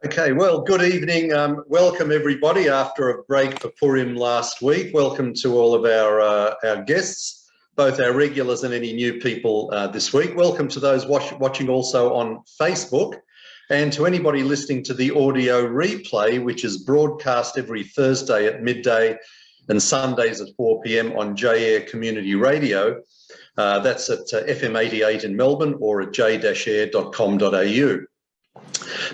Okay, well, good evening. Welcome everybody after a break for Purim last week. Welcome to all of our guests, both our regulars and any new people this week. Welcome to those watching also on Facebook, and to anybody listening to the audio replay, which is broadcast every Thursday at midday and Sundays at 4 p.m. on J-Air Community Radio. That's at FM 88 in Melbourne or at j-air.com.au.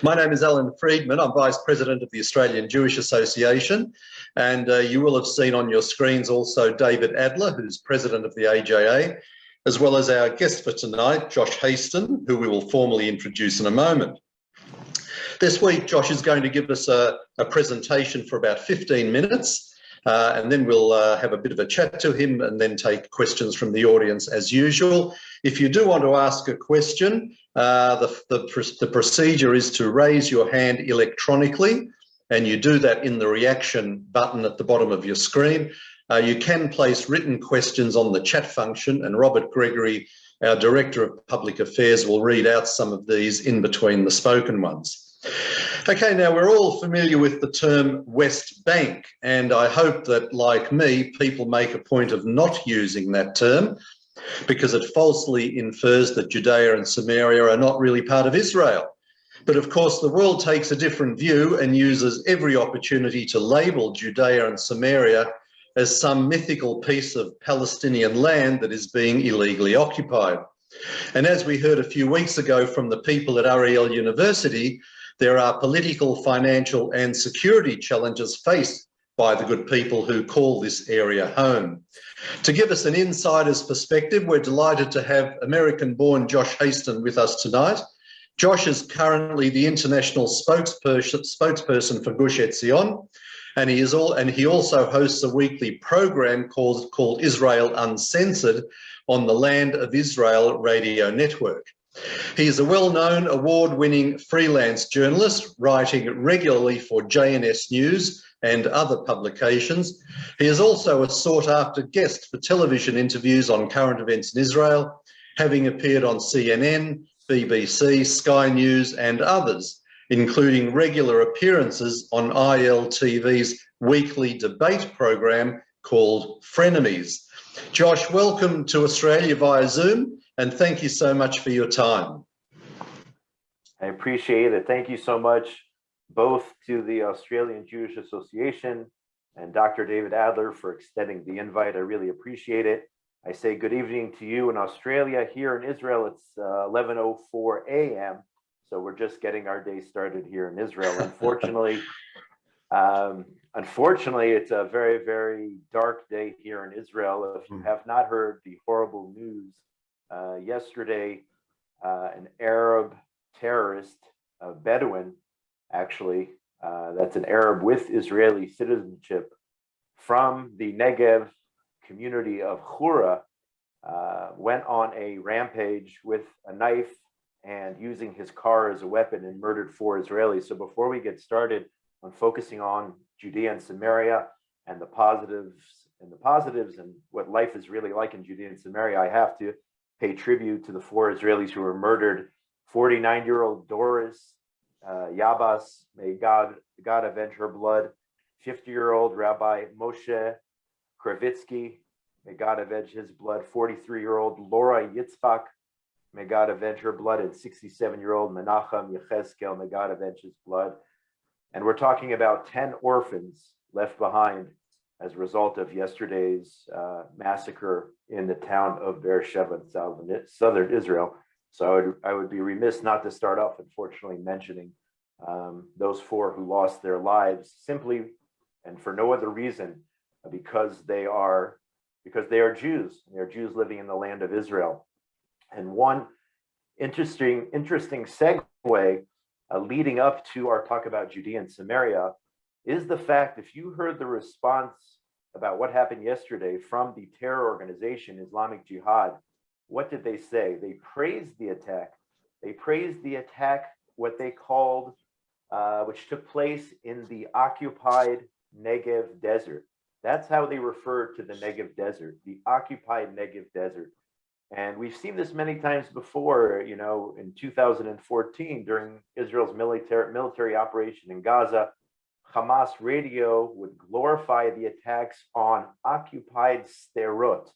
My name is Alan Friedman. I'm Vice President of the Australian Jewish Association, and you will have seen on your screens also David Adler, who's President of the AJA, as well as our guest for tonight, Josh Hasten, who we will formally introduce in a moment. This week, Josh is going to give us a presentation for about 15 minutes, and then we'll have a bit of a chat to him and then take questions from the audience as usual. If you do want to ask a question, the procedure is to raise your hand electronically, and you do that in the reaction button at the bottom of your screen. You can place written questions on the chat function, and Robert Gregory, our Director of Public Affairs, will read out some of these in between the spoken ones. Okay, now we're all familiar with the term West Bank, and I hope that, like me, people make a point of not using that term because it falsely infers that Judea and Samaria are not really part of Israel. But of course, the world takes a different view and uses every opportunity to label Judea and Samaria as some mythical piece of Palestinian land that is being illegally occupied. And as we heard a few weeks ago from the people at Ariel University, there are political, financial and security challenges faced by the good people who call this area home. To give us an insider's perspective, we're delighted to have American-born Josh Hasten with us tonight. Josh is currently the international spokesperson for Gush Etzion, and he also hosts a weekly program called Israel Uncensored on the Land of Israel radio network. He is a well-known, award-winning freelance journalist, writing regularly for JNS News and other publications. He is also a sought-after guest for television interviews on current events in Israel, having appeared on CNN, BBC, Sky News and others, including regular appearances on ILTV's weekly debate program called Frenemies. Josh, welcome to Australia via Zoom, and thank you so much for your time. I appreciate it. Thank you so much, both to the Australian Jewish Association and Dr. David Adler for extending the invite. I really appreciate it. I say good evening to you in Australia. Here in Israel, it's 11:04 a.m. So we're just getting our day started here in Israel. Unfortunately, it's a very, very dark day here in Israel. If you have not heard the horrible news, yesterday, an Arab terrorist, a Bedouin, actually, that's an Arab with Israeli citizenship from the Negev community of Hura, went on a rampage with a knife and using his car as a weapon and murdered 4 Israelis. So before we get started on focusing on Judea and Samaria and the positives and what life is really like in Judea and Samaria, I have to pay tribute to the 4 Israelis who were murdered. 49-year-old Doris Yabas, may God avenge her blood. 50-year-old Rabbi Moshe Kravitsky, may God avenge his blood. 43-year-old Laura Yitzchak, may God avenge her blood. And 67-year-old Menachem Yechezkel, may God avenge his blood. And we're talking about 10 orphans left behind as a result of yesterday's massacre in the town of Beersheba in southern Israel. So I would be remiss not to start off, unfortunately, mentioning those 4 who lost their lives simply and for no other reason because they are Jews. They're Jews living in the land of Israel. And one interesting segue leading up to our talk about Judea and Samaria is the fact, if you heard the response about what happened yesterday from the terror organization Islamic Jihad, what did they say? They praised the attack. They praised the attack, what they called, which took place in the occupied Negev desert. That's how they referred to the Negev desert, the occupied Negev desert. And we've seen this many times before, in 2014, during Israel's military operation in Gaza, Hamas radio would glorify the attacks on occupied Sderot.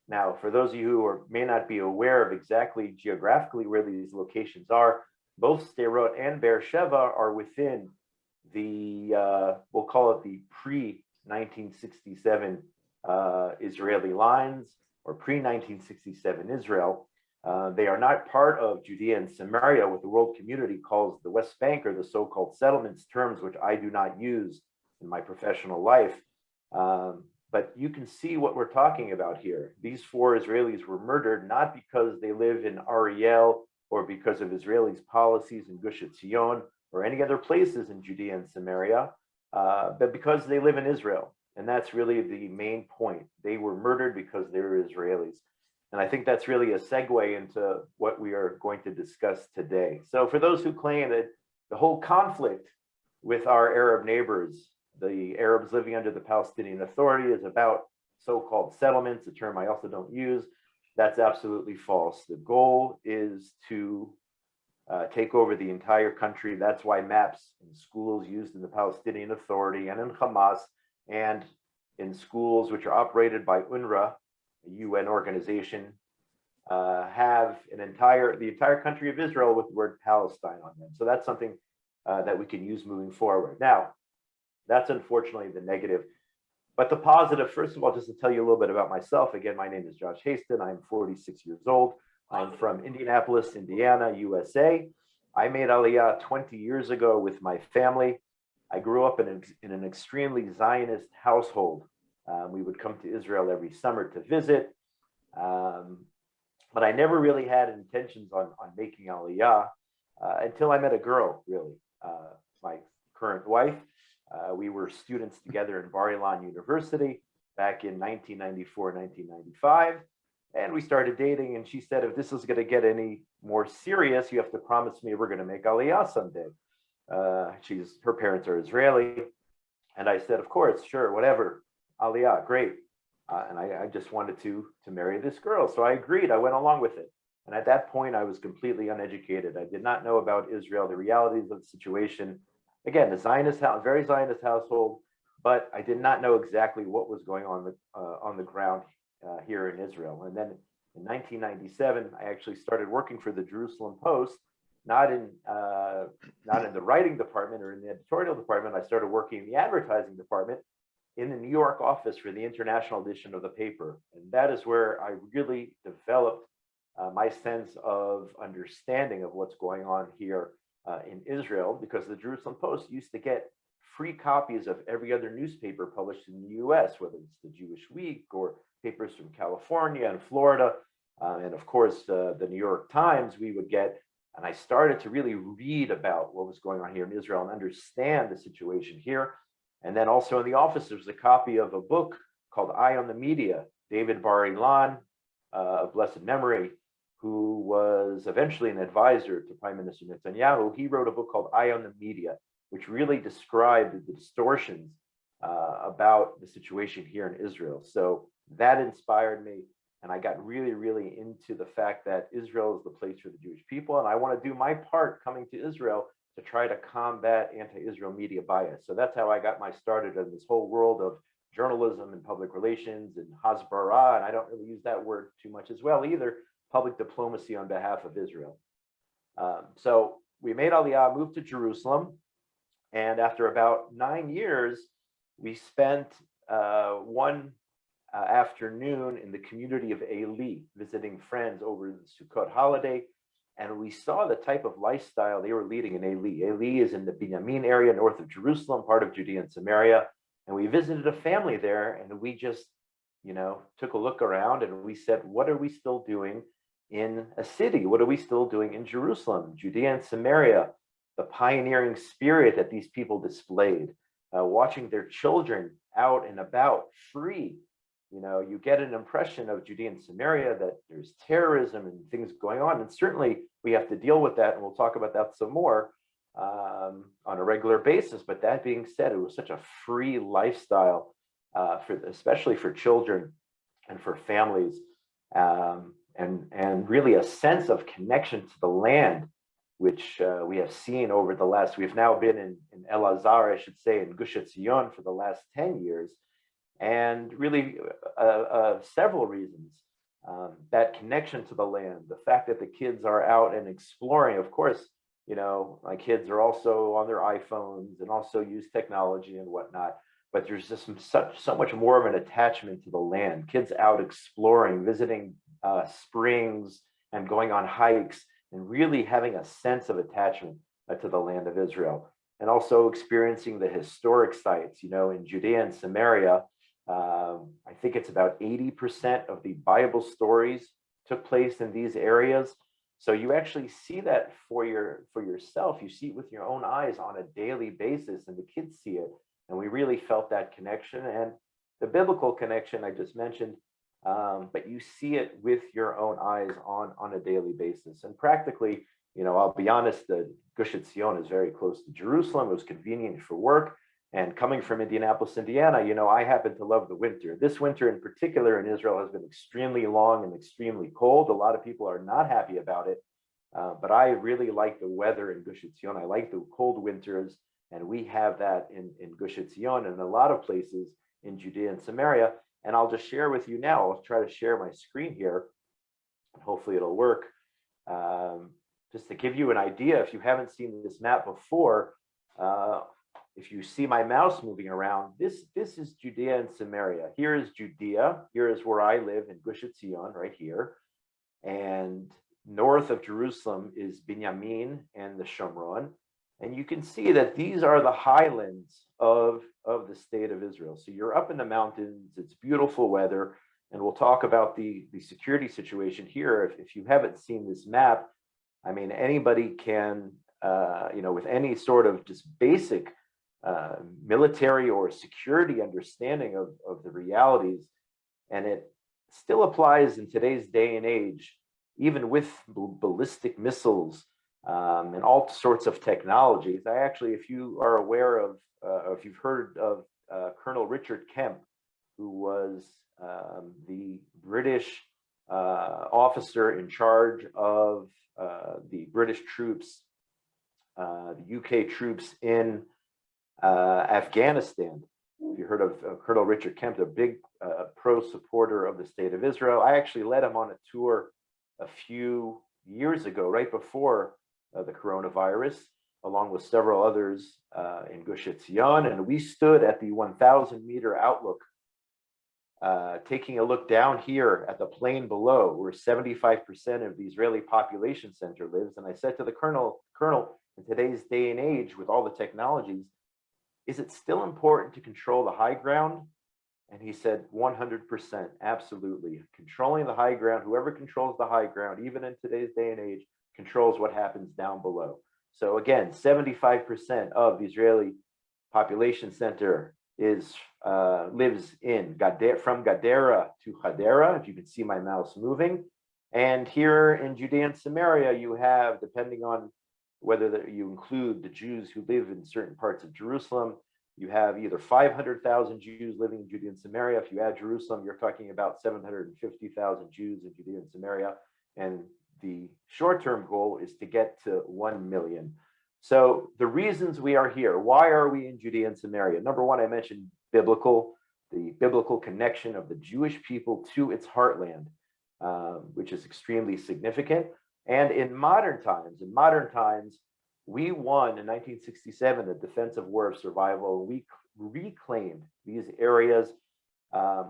Now, for those of you who may not be aware of exactly geographically where these locations are, both Sderot and Beersheba are within the, we'll call it the pre-1967 Israeli lines, or pre-1967 Israel. They are not part of Judea and Samaria, what the world community calls the West Bank, or the so-called settlements, terms which I do not use in my professional life. But you can see what we're talking about here. These 4 Israelis were murdered not because they live in Ariel or because of Israelis' policies in Gush Etzion or any other places in Judea and Samaria, but because they live in Israel. And that's really the main point. They were murdered because they were Israelis. And I think that's really a segue into what we are going to discuss today. So for those who claim that the whole conflict with our Arab neighbors, the Arabs living under the Palestinian Authority, is about so-called settlements, a term I also don't use, that's absolutely false. The goal is to take over the entire country. That's why maps in schools used in the Palestinian Authority and in Hamas and in schools which are operated by UNRWA, a UN organization, have the entire country of Israel with the word Palestine on them. So that's something that we can use moving forward. Now, that's unfortunately the negative. But the positive, first of all, just to tell you a little bit about myself. Again, my name is Josh Hasten. I'm 46 years old. I'm from Indianapolis, Indiana, USA. I made Aliyah 20 years ago with my family. I grew up in an extremely Zionist household. We would come to Israel every summer to visit. But I never really had intentions on making Aliyah until I met a girl, really, my current wife. We were students together in Bar Ilan University back in 1994, 1995. And we started dating, and she said, if this is going to get any more serious, you have to promise me we're going to make Aliyah someday. Her parents are Israeli. And I said, of course, sure, whatever. Aliyah, great. And I just wanted to marry this girl. So I agreed. I went along with it. And at that point, I was completely uneducated. I did not know about Israel, the realities of the situation. Again, very Zionist household, but I did not know exactly what was going on the ground here in Israel. And then in 1997, I actually started working for the Jerusalem Post, not in the writing department or in the editorial department. I started working in the advertising department in the New York office for the international edition of the paper. And that is where I really developed my sense of understanding of what's going on here in Israel, because the Jerusalem Post used to get free copies of every other newspaper published in the US, whether it's the Jewish Week or papers from California and Florida, and of course the New York Times we would get. And I started to really read about what was going on here in Israel and understand the situation here. And then also in the office, there was a copy of a book called Eye on the Media, David Bar Ilan, of blessed memory, who was eventually an advisor to Prime Minister Netanyahu. He wrote a book called Eye on the Media, which really described the distortions about the situation here in Israel. So that inspired me. And I got really, really into the fact that Israel is the place for the Jewish people. And I want to do my part coming to Israel to try to combat anti-Israel media bias. So that's how I got my started in this whole world of journalism and public relations and hasbara. And I don't really use that word too much as well either, public diplomacy on behalf of Israel. So we made Aliyah, moved to Jerusalem. And after about 9 years, we spent one afternoon in the community of Eli, visiting friends over the Sukkot holiday. And we saw the type of lifestyle they were leading in Eli. Eli is in the Binyamin area, north of Jerusalem, part of Judea and Samaria. And we visited a family there, and we just, took a look around, and we said, what are we still doing in a city? What are we still doing in Jerusalem, Judea and Samaria? The pioneering spirit that these people displayed, watching their children out and about free. You get an impression of Judea and Samaria that there's terrorism and things going on. And certainly we have to deal with that. And we'll talk about that some more on a regular basis. But that being said, it was such a free lifestyle, especially for children and for families. and really a sense of connection to the land, which we have seen over the last, we've now been in Elazar, I should say, in Gush Etzion for the last 10 years, and really several reasons. That connection to the land, the fact that the kids are out and exploring. Of course, you know, my kids are also on their iPhones and also use technology and whatnot, but there's just so much more of an attachment to the land. Kids out exploring, visiting springs and going on hikes, and really having a sense of attachment to the land of Israel, and also experiencing the historic sites. You know, in Judea and Samaria, I think it's about 80% of the Bible stories took place in these areas. So you actually see that for yourself. You see it with your own eyes on a daily basis, and the kids see it. And we really felt that connection and the biblical connection I just mentioned. But you see it with your own eyes on a daily basis. And practically, you know, I'll be honest, the Gush Etzion is very close to Jerusalem. It was convenient for work. And coming from Indianapolis, Indiana, you know, I happen to love the winter. This winter in particular in Israel has been extremely long and extremely cold. A lot of people are not happy about it. But I really like the weather in Gush Etzion. I like the cold winters. And we have that in Gush Etzion and a lot of places in Judea and Samaria. And I'll just share with you now. I'll try to share my screen here. Hopefully it'll work. Just to give you an idea, if you haven't seen this map before, if you see my mouse moving around, this is Judea and Samaria. Here is Judea. Here is where I live in Gush Etzion, right here. And north of Jerusalem is Binyamin and the Shomron. And you can see that these are the highlands of the state of Israel. So you're up in the mountains, it's beautiful weather, and we'll talk about the security situation here. If you haven't seen this map, I mean, anybody can, you know, with any sort of just basic military or security understanding of the realities, and it still applies in today's day and age, even with ballistic missiles, and all sorts of technologies. I actually, if you are aware of, if you've heard of Colonel Richard Kemp, who was the British officer in charge of the British troops, the UK troops in Afghanistan. If you heard of Colonel Richard Kemp, a big pro-supporter of the state of Israel. I actually led him on a tour a few years ago, right before the coronavirus, along with several others in Gush Etzion, and we stood at the 1,000-meter outlook, taking a look down here at the plain below, where 75% of the Israeli population center lives. And I said to the colonel, in today's day and age, with all the technologies, is it still important to control the high ground? And he said, 100%, absolutely. Controlling the high ground, whoever controls the high ground, even in today's day and age, controls what happens down below. So again, 75% of the Israeli population center is lives in from Gadara to Hadera, if you can see my mouse moving. And here in Judea and Samaria, you have, depending on whether you include the Jews who live in certain parts of Jerusalem, you have either 500,000 Jews living in Judea and Samaria. If you add Jerusalem, you're talking about 750,000 Jews in Judea and Samaria. And the short-term goal is to get to 1 million. So the reasons we are here, why are we in Judea and Samaria? Number one, I mentioned the biblical connection of the Jewish people to its heartland, which is extremely significant. And in modern times, we won in 1967 the Defense of War of Survival. We reclaimed these areas,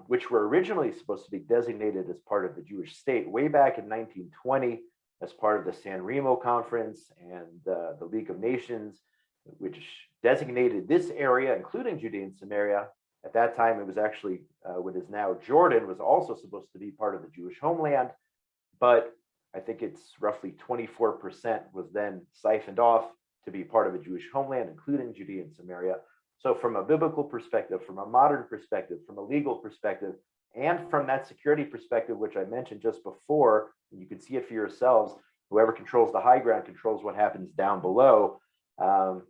which were originally supposed to be designated as part of the Jewish state way back in 1920 as part of the San Remo Conference and the League of Nations, which designated this area, including Judea and Samaria. At that time, it was actually what is now Jordan, was also supposed to be part of the Jewish homeland, but I think it's roughly 24% was then siphoned off to be part of a Jewish homeland, including Judea and Samaria. So from a biblical perspective, from a modern perspective, from a legal perspective, and from that security perspective, which I mentioned just before, you can see it for yourselves, whoever controls the high ground controls what happens down below.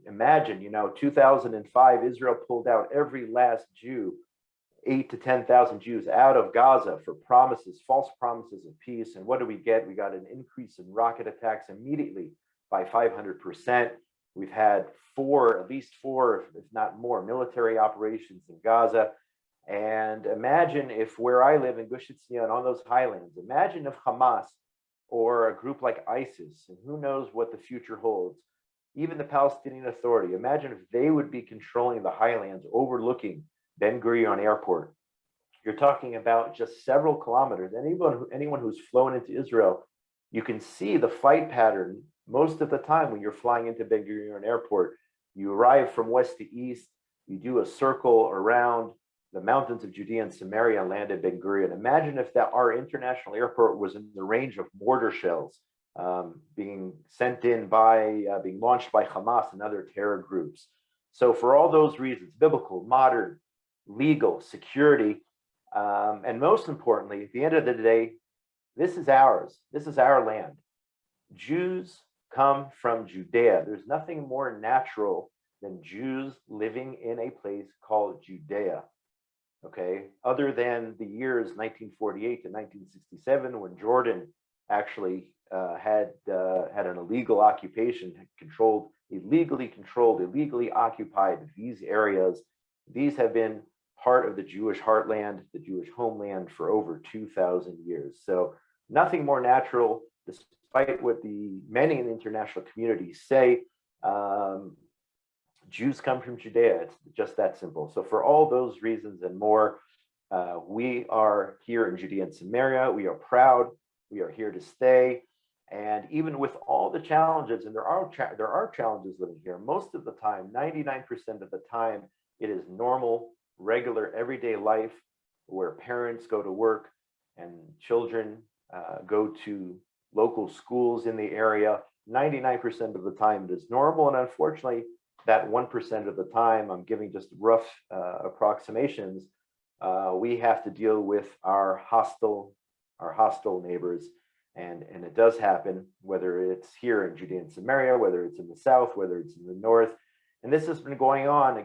Imagine, 2005, Israel pulled out every last Jew 8 to 10,000 Jews out of Gaza for promises, false promises of peace. And what do we get? We got an increase in rocket attacks immediately by 500%. We've had at least four, if not more, military operations in Gaza. And imagine if where I live in Gush Etzion on those highlands, imagine if Hamas or a group like ISIS, and who knows what the future holds, even the Palestinian Authority, imagine if they would be controlling the highlands overlooking Ben Gurion Airport. You're talking about just several kilometers. Anyone who's flown into Israel, you can see the flight pattern most of the time when you're flying into Ben Gurion Airport. You arrive from west to east, you do a circle around the mountains of Judea and Samaria and land at Ben Gurion. Imagine if our international airport was in the range of mortar shells being being launched by Hamas and other terror groups. So for all those reasons, biblical, modern, legal, security, and most importantly, at the end of the day, this is ours. This is our land. Jews come from Judea. There's nothing more natural than Jews living in a place called Judea. Okay, other than the years 1948 to 1967, when Jordan actually had an illegal occupation, illegally occupied these areas. These have been part of the Jewish heartland, the Jewish homeland for over 2,000 years. So nothing more natural, despite what many in the international community say. Jews come from Judea. It's just that simple. So for all those reasons and more, we are here in Judea and Samaria. We are proud. We are here to stay. And even with all the challenges, and there are challenges living here, most of the time, 99% of the time, it is normal, regular, everyday life where parents go to work and children go to local schools in the area. 99% of the time, it is normal. And unfortunately, that 1% of the time, I'm giving just rough approximations, we have to deal with our hostile neighbors. And it does happen, whether it's here in Judea and Samaria, whether it's in the south, whether it's in the north. And this has been going on,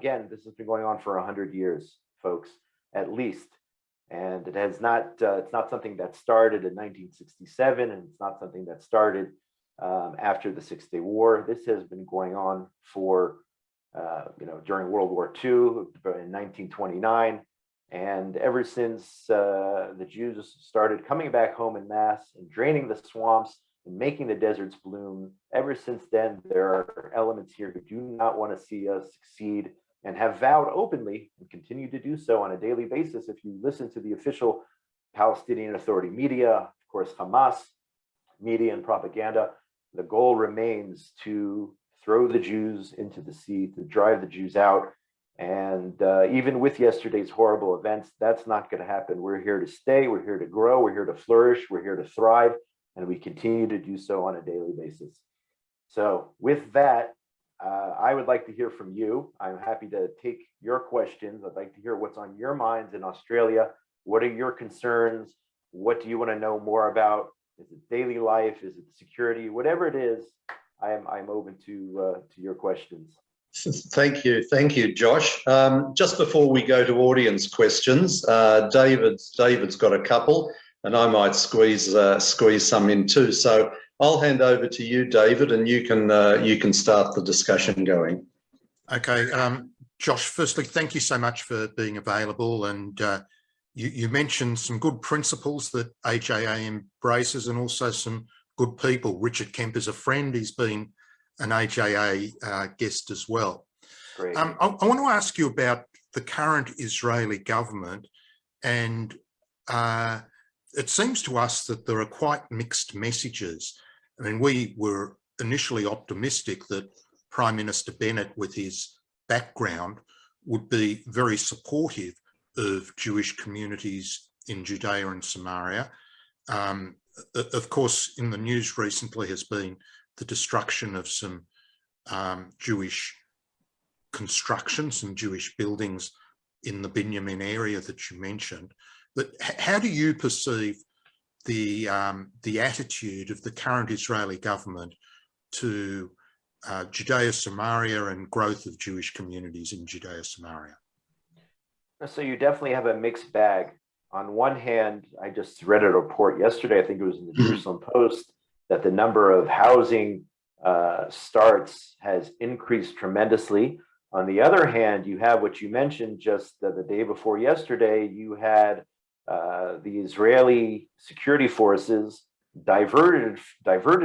for 100 years, folks, at least. And it has not, it's not something that started in 1967, and it's not something that started after the 6-Day War. This has been going on for, during World War II, in 1929. And ever since the Jews started coming back home en masse and draining the swamps and making the deserts bloom, ever since then, there are elements here who do not want to see us succeed and have vowed openly and continue to do so on a daily basis. If you listen to the official Palestinian Authority media, of course, Hamas media and propaganda, the goal remains to throw the Jews into the sea, to drive the Jews out. And even with yesterday's horrible events, that's not going to happen. We're here to stay, we're here to grow, we're here to flourish, we're here to thrive, and we continue to do so on a daily basis. So with that, I would like to hear from you. I'm happy to take your questions. I'd like to hear what's on your minds in Australia. What are your concerns? What do you want to know more about? Is it daily life? Is it security? Whatever it is, I'm open to your questions. Thank you, Josh. Just before we go to audience questions, David's got a couple, and I might squeeze some in too. So I'll hand over to you, David, and you can start the discussion going. Okay, Josh. Firstly, thank you so much for being available, and you mentioned some good principles that AJA embraces, and also some good people. Richard Kemp is a friend. He's been an AJA guest as well. Great. I want to ask you about the current Israeli government, and it seems to us that there are quite mixed messages. I mean, we were initially optimistic that Prime Minister Bennett, with his background, would be very supportive of Jewish communities in Judea and Samaria. Of course, in the news recently has been the destruction of some Jewish construction, some Jewish buildings in the Binyamin area that you mentioned. But how do you perceive the attitude of the current Israeli government to Judea-Samaria and growth of Jewish communities in Judea-Samaria? So you definitely have a mixed bag. On one hand, I just read a report yesterday, I think it was in the Jerusalem Post, that the number of housing starts has increased tremendously. On the other hand, you have what you mentioned just the day before yesterday, you had the Israeli security forces diverted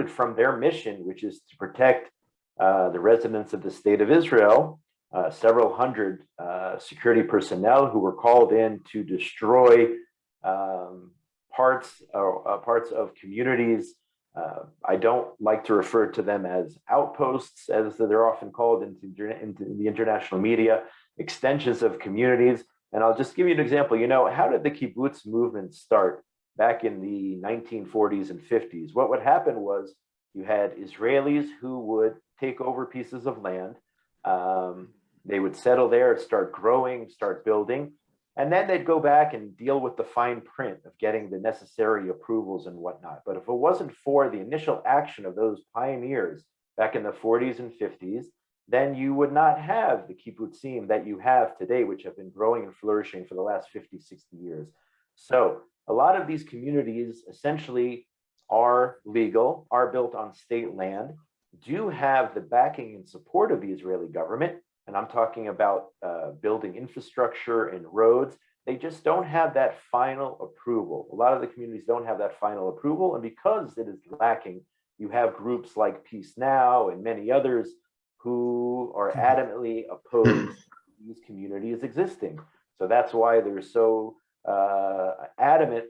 from their mission, which is to protect the residents of the state of Israel. Several hundred security personnel who were called in to destroy parts of communities. I don't like to refer to them as outposts, as they're often called into the international media, extensions of communities. And I'll just give you an example. You know, how did the kibbutz movement start back in the 1940s and 50s? What would happen was you had Israelis who would take over pieces of land. They would settle there, start growing, start building, and then they'd go back and deal with the fine print of getting the necessary approvals and whatnot. But if it wasn't for the initial action of those pioneers back in the 40s and 50s, then you would not have the kibbutzim that you have today, which have been growing and flourishing for the last 50, 60 years. So a lot of these communities essentially are legal, are built on state land, do have the backing and support of the Israeli government, and I'm talking about building infrastructure and roads. They just don't have that final approval. A lot of the communities don't have that final approval, and because it is lacking, you have groups like Peace Now and many others who are adamantly opposed to these communities existing. So that's why they're so adamant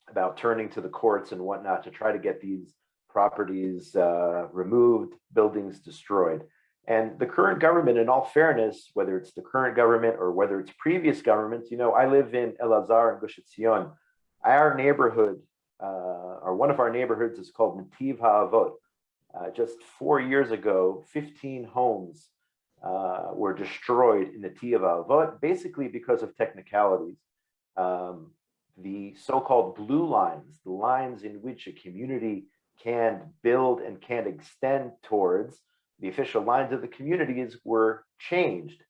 about turning to the courts and whatnot to try to get these properties removed, buildings destroyed. And the current government, in all fairness, whether it's the current government or whether it's previous governments, you know, I live in Elazar and Gush Etzion. Our neighborhood, or one of our neighborhoods, is called Nativ HaAvot. Just 4 years ago, 15 homes were destroyed in Nativ HaAvot, basically because of technicalities. The so-called blue lines, the lines in which a community can build and can extend towards, the official lines of the communities were changed.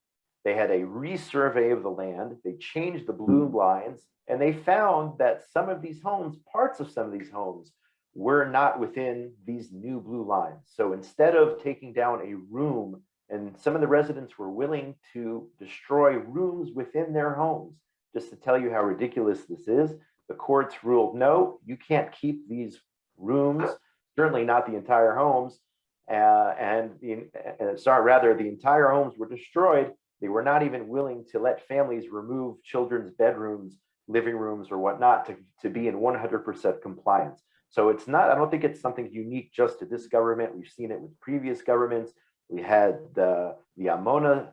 They had a resurvey of the land, they changed the blue lines, and they found that some of these homes, parts of some of these homes, were not within these new blue lines. So instead of taking down a room, and some of the residents were willing to destroy rooms within their homes, just to tell you how ridiculous this is, the courts ruled, no, you can't keep these rooms, certainly not the entire homes. The entire homes were destroyed. They were not even willing to let families remove children's bedrooms, living rooms, or whatnot to be in 100% compliance. So it's not, I don't think it's something unique just to this government. We've seen it with previous governments. We had the Amona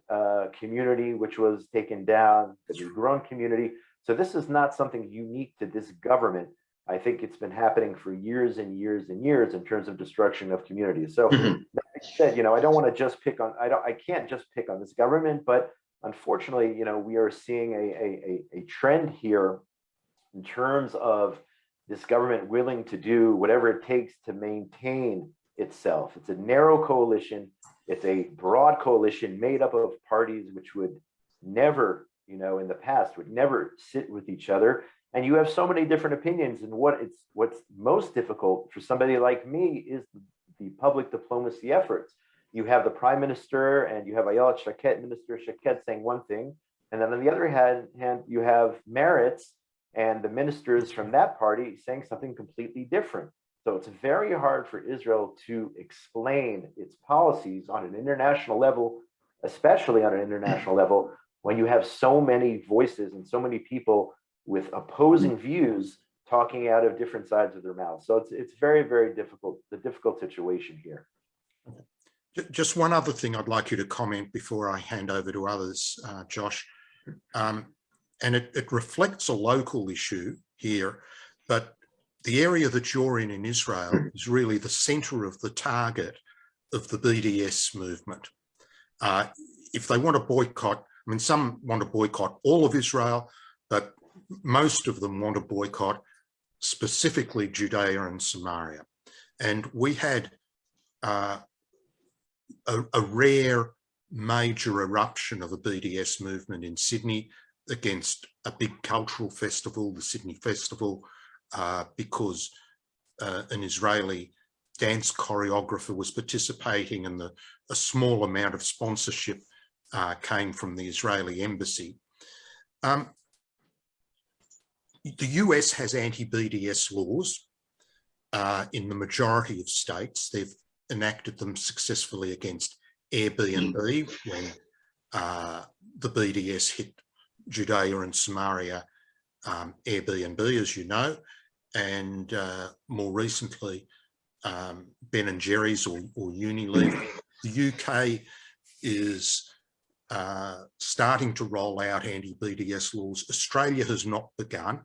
community, which was taken down, the Migron community. So this is not something unique to this government. I think it's been happening for years and years and years in terms of destruction of communities. So that said, you know, I don't want to just pick on, I can't just pick on this government, but unfortunately, you know, we are seeing a trend here in terms of this government willing to do whatever it takes to maintain itself. It's a narrow coalition. It's a broad coalition made up of parties which would never, you know, in the past would never sit with each other. And you have so many different opinions, and what's most difficult for somebody like me is the public diplomacy efforts. You have the prime minister and you have Ayelet Shaked, Minister Shaked, saying one thing, and then on the other hand you have Meretz and the ministers from that party saying something completely different. So it's very hard for Israel to explain its policies on an international level, especially on an international level, when you have so many voices and so many people with opposing views talking out of different sides of their mouths. So it's very, very difficult, the difficult situation here. Just one other thing I'd like you to comment before I hand over to others, Josh. And it reflects a local issue here, but the area that you're in Israel is really the center of the target of the BDS movement. If they want to boycott, I mean, some want to boycott all of Israel, but most of them want to boycott specifically Judea and Samaria. And we had a rare major eruption of the BDS movement in Sydney against a big cultural festival, the Sydney Festival, because an Israeli dance choreographer was participating, and a small amount of sponsorship came from the Israeli embassy. The US has anti-BDS laws in the majority of states. They've enacted them successfully against Airbnb when the BDS hit Judea and Samaria, Airbnb, as you know, and more recently, Ben & Jerry's or Unilever. The UK is starting to roll out anti-BDS laws. Australia has not begun.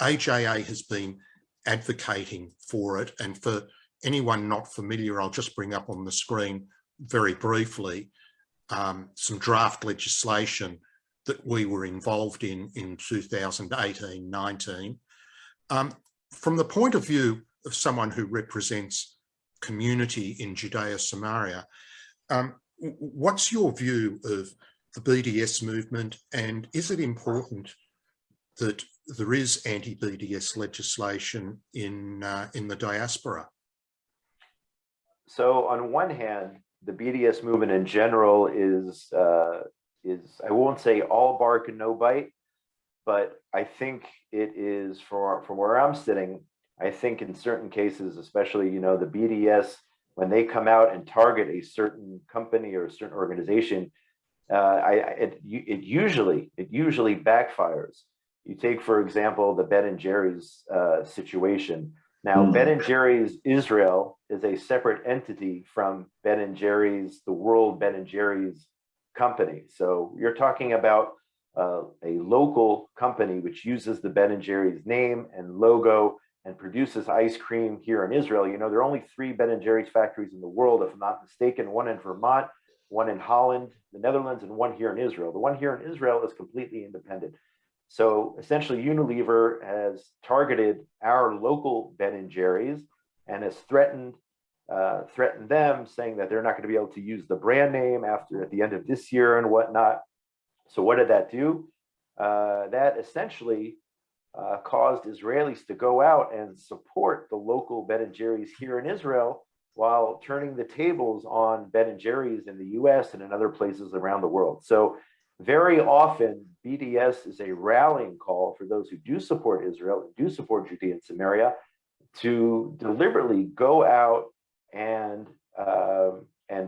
AJA has been advocating for it, and for anyone not familiar, I'll just bring up on the screen very briefly some draft legislation that we were involved in 2018-19. From the point of view of someone who represents community in Judea-Samaria, what's your view of the BDS movement, and is it important that there is anti-BDS legislation in the diaspora? So on one hand, the BDS movement in general is I won't say all bark and no bite, but I think it is, from where I'm sitting, I think in certain cases, especially, you know, the BDS, when they come out and target a certain company or a certain organization, it usually backfires. You take, for example, the Ben & Jerry's situation. Now, Ben & Jerry's Israel is a separate entity from Ben & Jerry's, the world Ben & Jerry's company. So you're talking about a local company which uses the Ben & Jerry's name and logo and produces ice cream here in Israel. You know, there are only 3 Ben & Jerry's factories in the world, if I'm not mistaken, one in Vermont, one in Holland, the Netherlands, and one here in Israel. The one here in Israel is completely independent. So essentially, Unilever has targeted our local Ben & Jerry's and has threatened them, saying that they're not going to be able to use the brand name at the end of this year and whatnot. So what did that do? That essentially caused Israelis to go out and support the local Ben & Jerry's here in Israel, while turning the tables on Ben & Jerry's in the US and in other places around the world. So very often, BDS is a rallying call for those who do support Israel, and do support Judea and Samaria, to deliberately go out and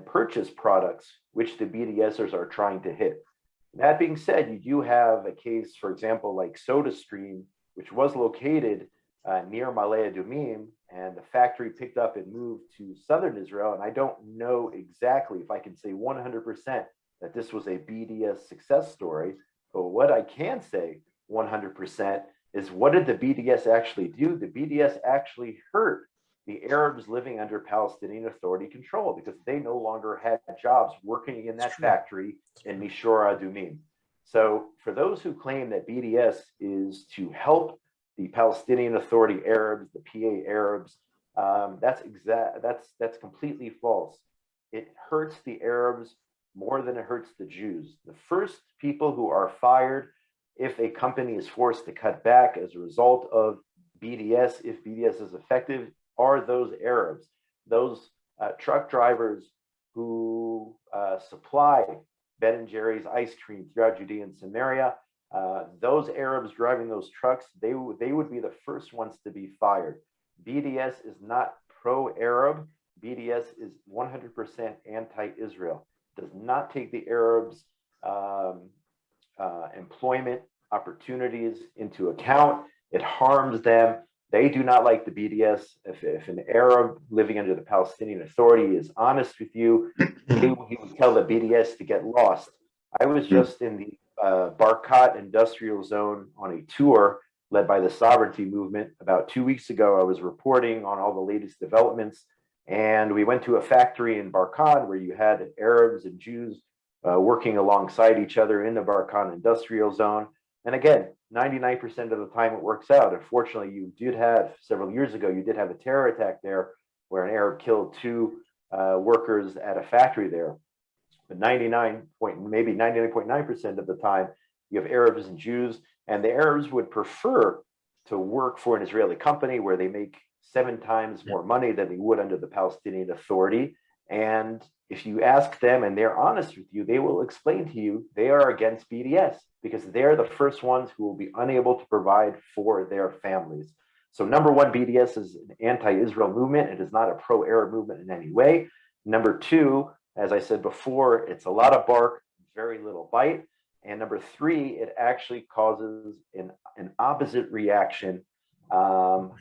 purchase products which the BDSers are trying to hit. That being said, you do have a case, for example, like SodaStream, which was located near Ma'ale Adumim, and the factory picked up and moved to southern Israel. And I don't know exactly if I can say 100% that this was a BDS success story, but what I can say 100% is, what did the BDS actually do? The BDS actually hurt the Arabs living under Palestinian Authority control, because they no longer had jobs working in that factory in Mishor Adumim. So for those who claim that BDS is to help the Palestinian Authority Arabs, the PA Arabs, that's completely false. It hurts the Arabs more than it hurts the Jews. The first people who are fired if a company is forced to cut back as a result of BDS, if BDS is effective, are those Arabs, those truck drivers who supply Ben & Jerry's ice cream throughout Judea and Samaria. Those Arabs driving those trucks, they would be the first ones to be fired. BDS is not pro-Arab. BDS is 100% anti-Israel. Does not take the Arabs' employment opportunities into account. It harms them. They do not like the BDS. If an Arab living under the Palestinian Authority is honest with you, he would tell the BDS to get lost. I was just in the Barkat industrial zone on a tour led by the Sovereignty Movement about 2 weeks ago. I was reporting on all the latest developments, and we went to a factory in Barkat where you had Arabs and Jews working alongside each other in the Barkat industrial zone. And again, 99% of the time it works out. Unfortunately, you did have, several years ago, you did have a terror attack there where an Arab killed 2 workers at a factory there. But maybe 99.9% of the time, you have Arabs and Jews, and the Arabs would prefer to work for an Israeli company where they make 7 times more money than they would under the Palestinian Authority. And if you ask them and they're honest with you, they will explain to you they are against BDS because they're the first ones who will be unable to provide for their families. So number one, BDS is an anti-Israel movement. It is not a pro-Arab movement in any way. Number two, as I said before, it's a lot of bark, very little bite. And number three, it actually causes an opposite reaction. I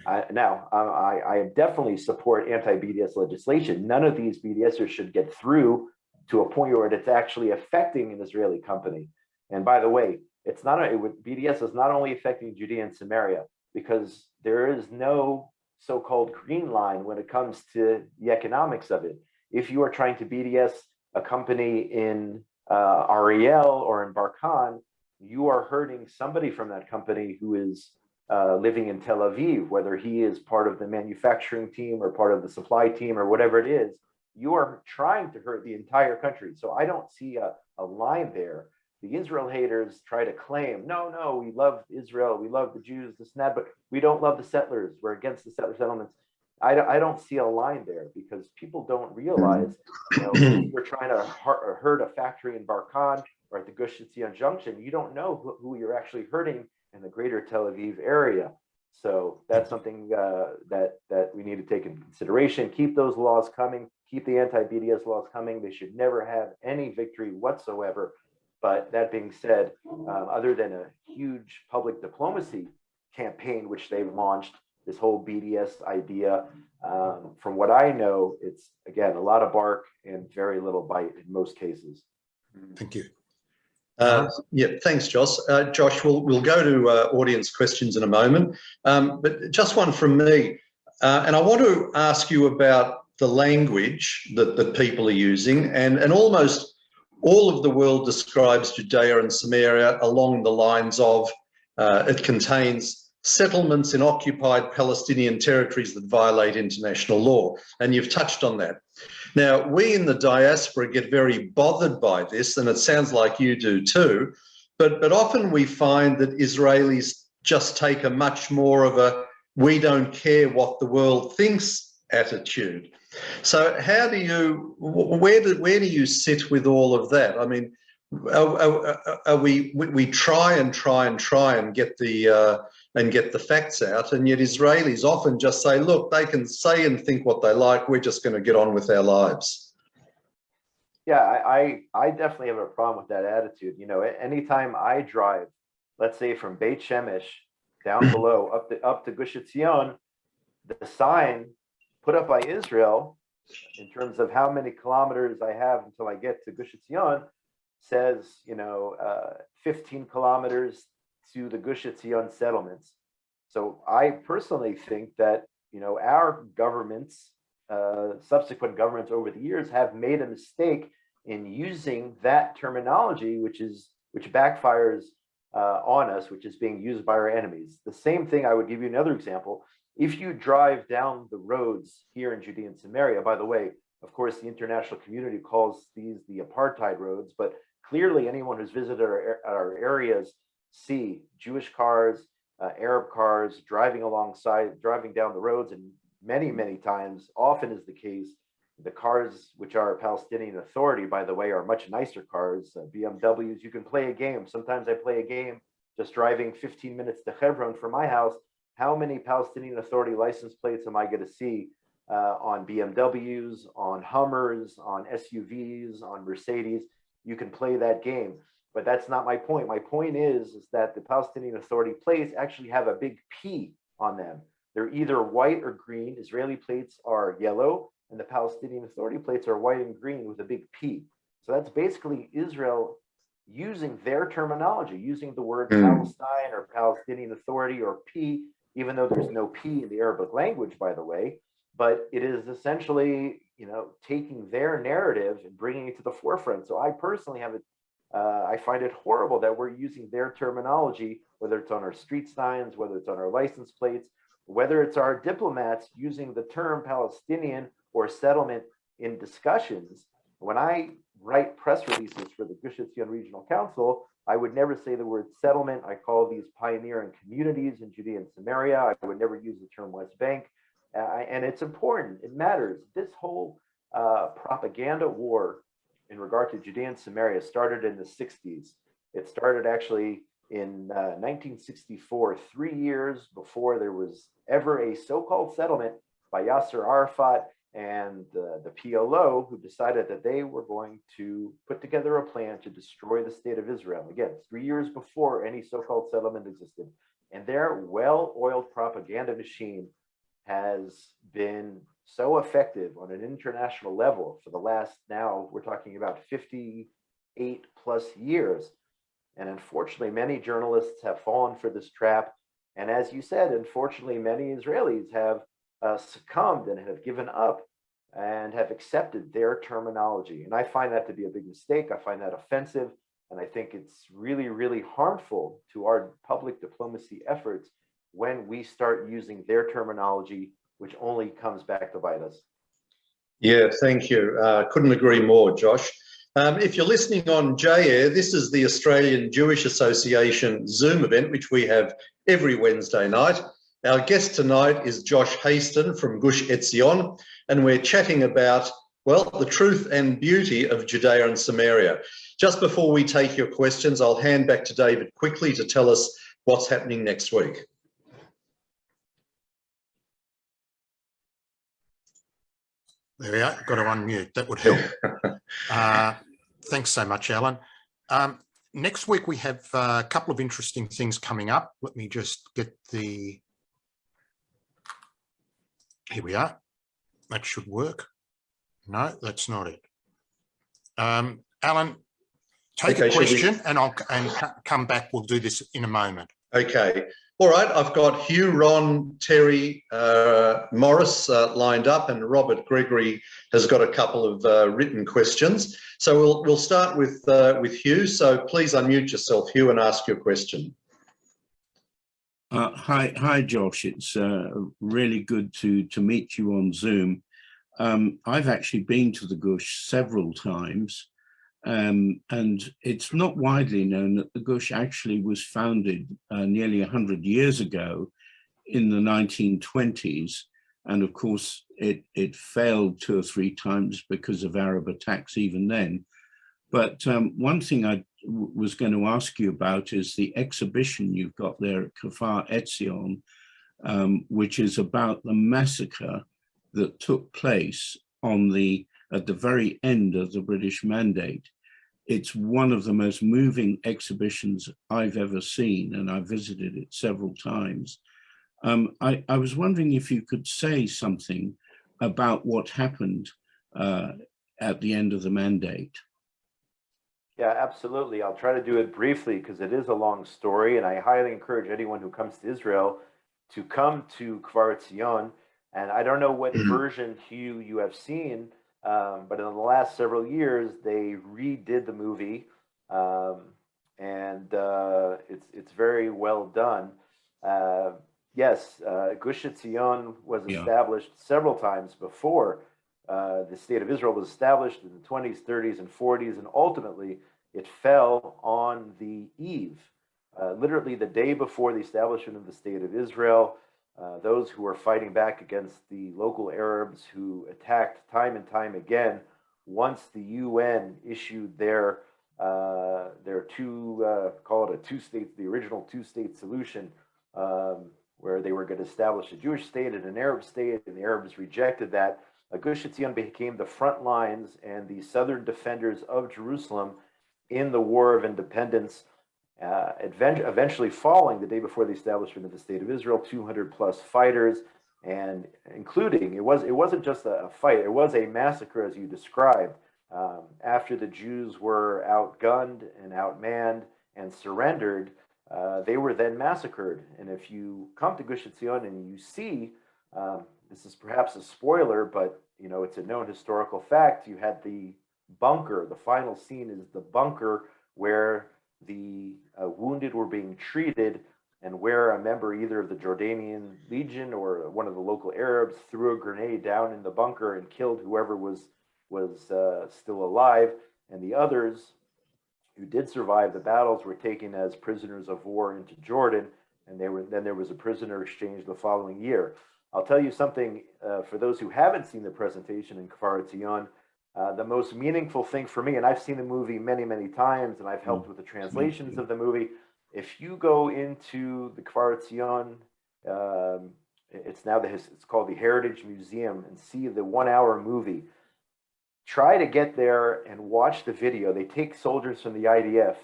definitely support anti-BDS legislation. None of these BDSers should get through to a point where it's actually affecting an Israeli company. And by the way, BDS is not only affecting Judea and Samaria, because there is no so-called green line when it comes to the economics of it. If you are trying to BDS a company in Ariel or in Barkan, you are hurting somebody from that company who is living in Tel Aviv, whether he is part of the manufacturing team or part of the supply team or whatever it is. You are trying to hurt the entire country. So I don't see a line there. The Israel haters try to claim, no, we love Israel, we love the Jews, this and that, but we don't love the settlers. We're against the settler settlements. I don't see a line there because people don't realize, you're trying to hurt a factory in Barkan or at the Gush Etzion Junction. You don't know who you're actually hurting in the greater Tel Aviv area. So that's something that we need to take into consideration. Keep those laws coming. Keep the anti-BDS laws coming. They should never have any victory whatsoever. But that being said, other than a huge public diplomacy campaign, which they've launched, this whole BDS idea, from what I know, it's, again, a lot of bark and very little bite in most cases. Thank you. Yeah, thanks, Josh. Josh, we'll go to audience questions in a moment, but just one from me. And I want to ask you about the language that people are using, and almost all of the world describes Judea and Samaria along the lines of it contains settlements in occupied Palestinian territories that violate international law. And you've touched on that. Now, we in the diaspora get very bothered by this, and it sounds like you do too, but often we find that Israelis just take a much more of a we don't care what the world thinks attitude. So how do you, where do you sit with all of that? I mean, we try and get the facts out, and yet Israelis often just say, look, they can say and think what they like, we're just going to get on with our lives. Yeah, I definitely have a problem with that attitude. Anytime I drive, let's say from Beit Shemesh down below up to Gush Etzion, the sign put up by Israel in terms of how many kilometers I have until I get to Gush Etzion says, 15 kilometers to the Gush Etzion settlements. So I personally think that, our governments, subsequent governments over the years have made a mistake in using that terminology, which backfires on us, which is being used by our enemies. The same thing, I would give you another example. If you drive down the roads here in Judea and Samaria, by the way, of course, the international community calls these the apartheid roads, but clearly anyone who's visited our areas see Jewish cars, Arab cars driving down the roads, and many times, often is the case, the cars which are Palestinian Authority, by the way, are much nicer cars, BMWs. You can play a game. Sometimes I play a game just driving 15 minutes to Hebron from my house. How many Palestinian Authority license plates am I going to see on BMWs, on Hummers, on SUVs, on Mercedes? You can play that game, but that's not my point. My point is that the Palestinian Authority plates actually have a big P on them. They're either white or green. Israeli plates are yellow, and the Palestinian Authority plates are white and green with a big P. So that's basically Israel using their terminology, using the word Palestine or Palestinian Authority or P, even though there's no P in the Arabic language, by the way. But it is essentially, taking their narrative and bringing it to the forefront. So I personally I find it horrible that we're using their terminology, whether it's on our street signs, whether it's on our license plates, whether it's our diplomats using the term Palestinian or settlement in discussions. When I write press releases for the Gush Etzion Regional Council, I would never say the word settlement. I call these pioneering communities in Judea and Samaria. I would never use the term West Bank. And it's important. It matters. This whole propaganda war in regard to Judea and Samaria started in the 60s. It started actually in 1964, 3 years before there was ever a so-called settlement by Yasser Arafat and the PLO, who decided that they were going to put together a plan to destroy the state of Israel. Again, 3 years before any so-called settlement existed. And their well-oiled propaganda machine has been so effective on an international level for the last, now we're talking about 58 plus years. And unfortunately, many journalists have fallen for this trap. And as you said, unfortunately, many Israelis have succumbed and have given up and have accepted their terminology. And I find that to be a big mistake. I find that offensive. And I think it's really, really harmful to our public diplomacy efforts when we start using their terminology, which only comes back to bite us. Yeah, thank you. Couldn't agree more, Josh. If you're listening on J-Air, this is the Australian Jewish Association Zoom event, which we have every Wednesday night. Our guest tonight is Josh Hasten from Gush Etzion, and we're chatting about, well, the truth and beauty of Judea and Samaria. Just before we take your questions, I'll hand back to David quickly to tell us what's happening next week. There we are. Got to unmute. That would help. Thanks so much, Alan. Next week, we have a couple of interesting things coming up. Let me just get the... Here we are. That should work. No, that's not it. Alan, take a question and I'll come back. We'll do this in a moment. Okay. All right. I've got Hugh, Ron, Terry, Morris lined up, and Robert Gregory has got a couple of written questions. So we'll start with Hugh. So please unmute yourself, Hugh, and ask your question. Hi, Josh. It's really good to meet you on Zoom. I've actually been to the Gush several times, and it's not widely known that the Gush actually was founded nearly 100 years ago in the 1920s. And of course, it failed 2 or 3 times because of Arab attacks even then. But one thing I was going to ask you about is the exhibition you've got there at Gush Etzion, which is about the massacre that took place at the very end of the British Mandate. It's one of the most moving exhibitions I've ever seen, and I visited it several times. I was wondering if you could say something about what happened at the end of the Mandate. Yeah, absolutely. I'll try to do it briefly because it is a long story, and I highly encourage anyone who comes to Israel to come to Gush Etzion. And I don't know what version, Hugh, you have seen, but in the last several years, they redid the movie, and it's very well done. Yes, Gush Etzion was established several times before the state of Israel was established in the 20s, 30s, and 40s, and ultimately it fell on the eve, literally the day before the establishment of the state of Israel. Those who were fighting back against the local Arabs who attacked time and time again, once the UN issued their call it a two-state, the original two-state solution, where they were going to establish a Jewish state and an Arab state, and the Arabs rejected that. Gush Etzion became the front lines and the southern defenders of Jerusalem in the War of Independence, eventually falling the day before the establishment of the State of Israel, 200 plus fighters, and including, it wasn't just a fight, it was a massacre as you described. After the Jews were outgunned and outmanned and surrendered, they were then massacred. And if you come to Gush Etzion and you see, this is perhaps a spoiler, but it's a known historical fact, you had the bunker. The final scene is the bunker where the wounded were being treated, and where a member either of the Jordanian Legion or one of the local Arabs threw a grenade down in the bunker and killed whoever was still alive. and the others who did survive the battles were taken as prisoners of war into Jordan, and then there was a prisoner exchange the following year. I'll tell you something, for those who haven't seen the presentation in Gush Etzion, the most meaningful thing for me, and I've seen the movie many, many times, and I've helped with the translations of the movie. If you go into the Gush Etzion, it's called the Heritage Museum, and see the 1-hour movie, try to get there and watch the video. They take soldiers from the IDF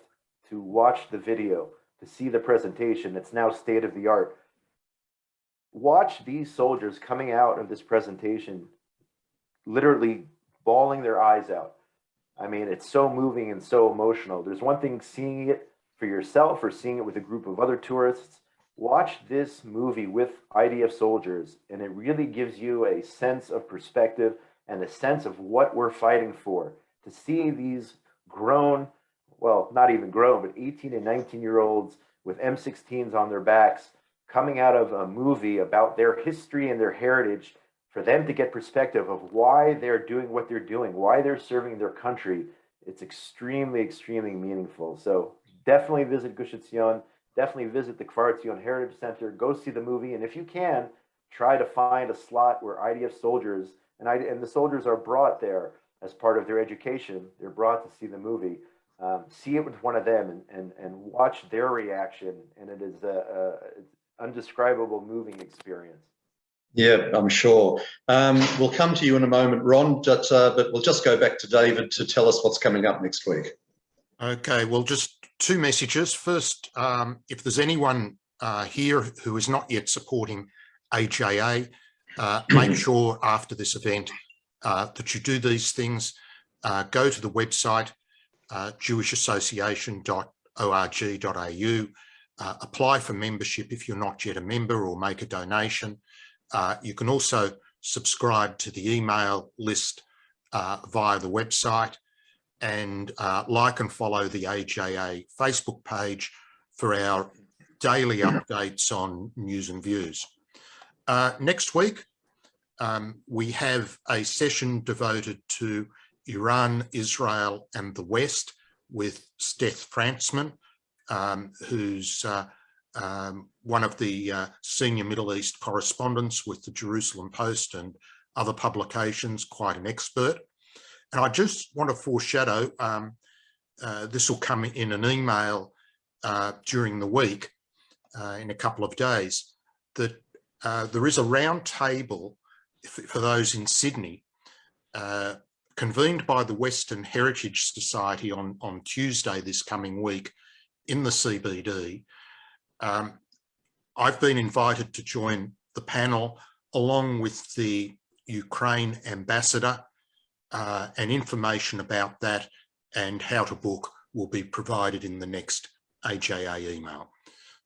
to watch the video, to see the presentation. It's now state of the art. Watch these soldiers coming out of this presentation, literally bawling their eyes out. I mean, it's so moving and so emotional. There's one thing seeing it for yourself or seeing it with a group of other tourists. Watch this movie with IDF soldiers, and it really gives you a sense of perspective and a sense of what we're fighting for. To see these grown, well, not even grown, but 18 and 19-year-olds with M16s on their backs coming out of a movie about their history and their heritage, for them to get perspective of why they're doing what they're doing, why they're serving their country, it's extremely, extremely meaningful. So definitely visit Gush Etzion, definitely visit the Gush Etzion Heritage Center, go see the movie, and if you can, try to find a slot where IDF soldiers, and the soldiers are brought there as part of their education, they're brought to see the movie. See it with one of them and watch their reaction, and it is an undescribable moving experience. Yeah, I'm sure. We'll come to you in a moment, Ron, but we'll just go back to David to tell us what's coming up next week. Okay, well, just two messages. First, if there's anyone here who is not yet supporting AJA, make sure after this event that you do these things. Go to the website, jewishassociation.org.au, apply for membership if you're not yet a member, or make a donation. You can also subscribe to the email list via the website, and like and follow the AJA Facebook page for our daily updates on news and views. Next week, we have a session devoted to Iran, Israel and the West with Steph Frantzman, who's one of the senior Middle East correspondents with the Jerusalem Post and other publications, quite an expert. And I just want to foreshadow, this will come in an email during the week, in a couple of days, that there is a round table for those in Sydney, convened by the Western Heritage Society on Tuesday this coming week in the CBD. I've been invited to join the panel along with the Ukraine ambassador, and information about that and how to book will be provided in the next AJA email.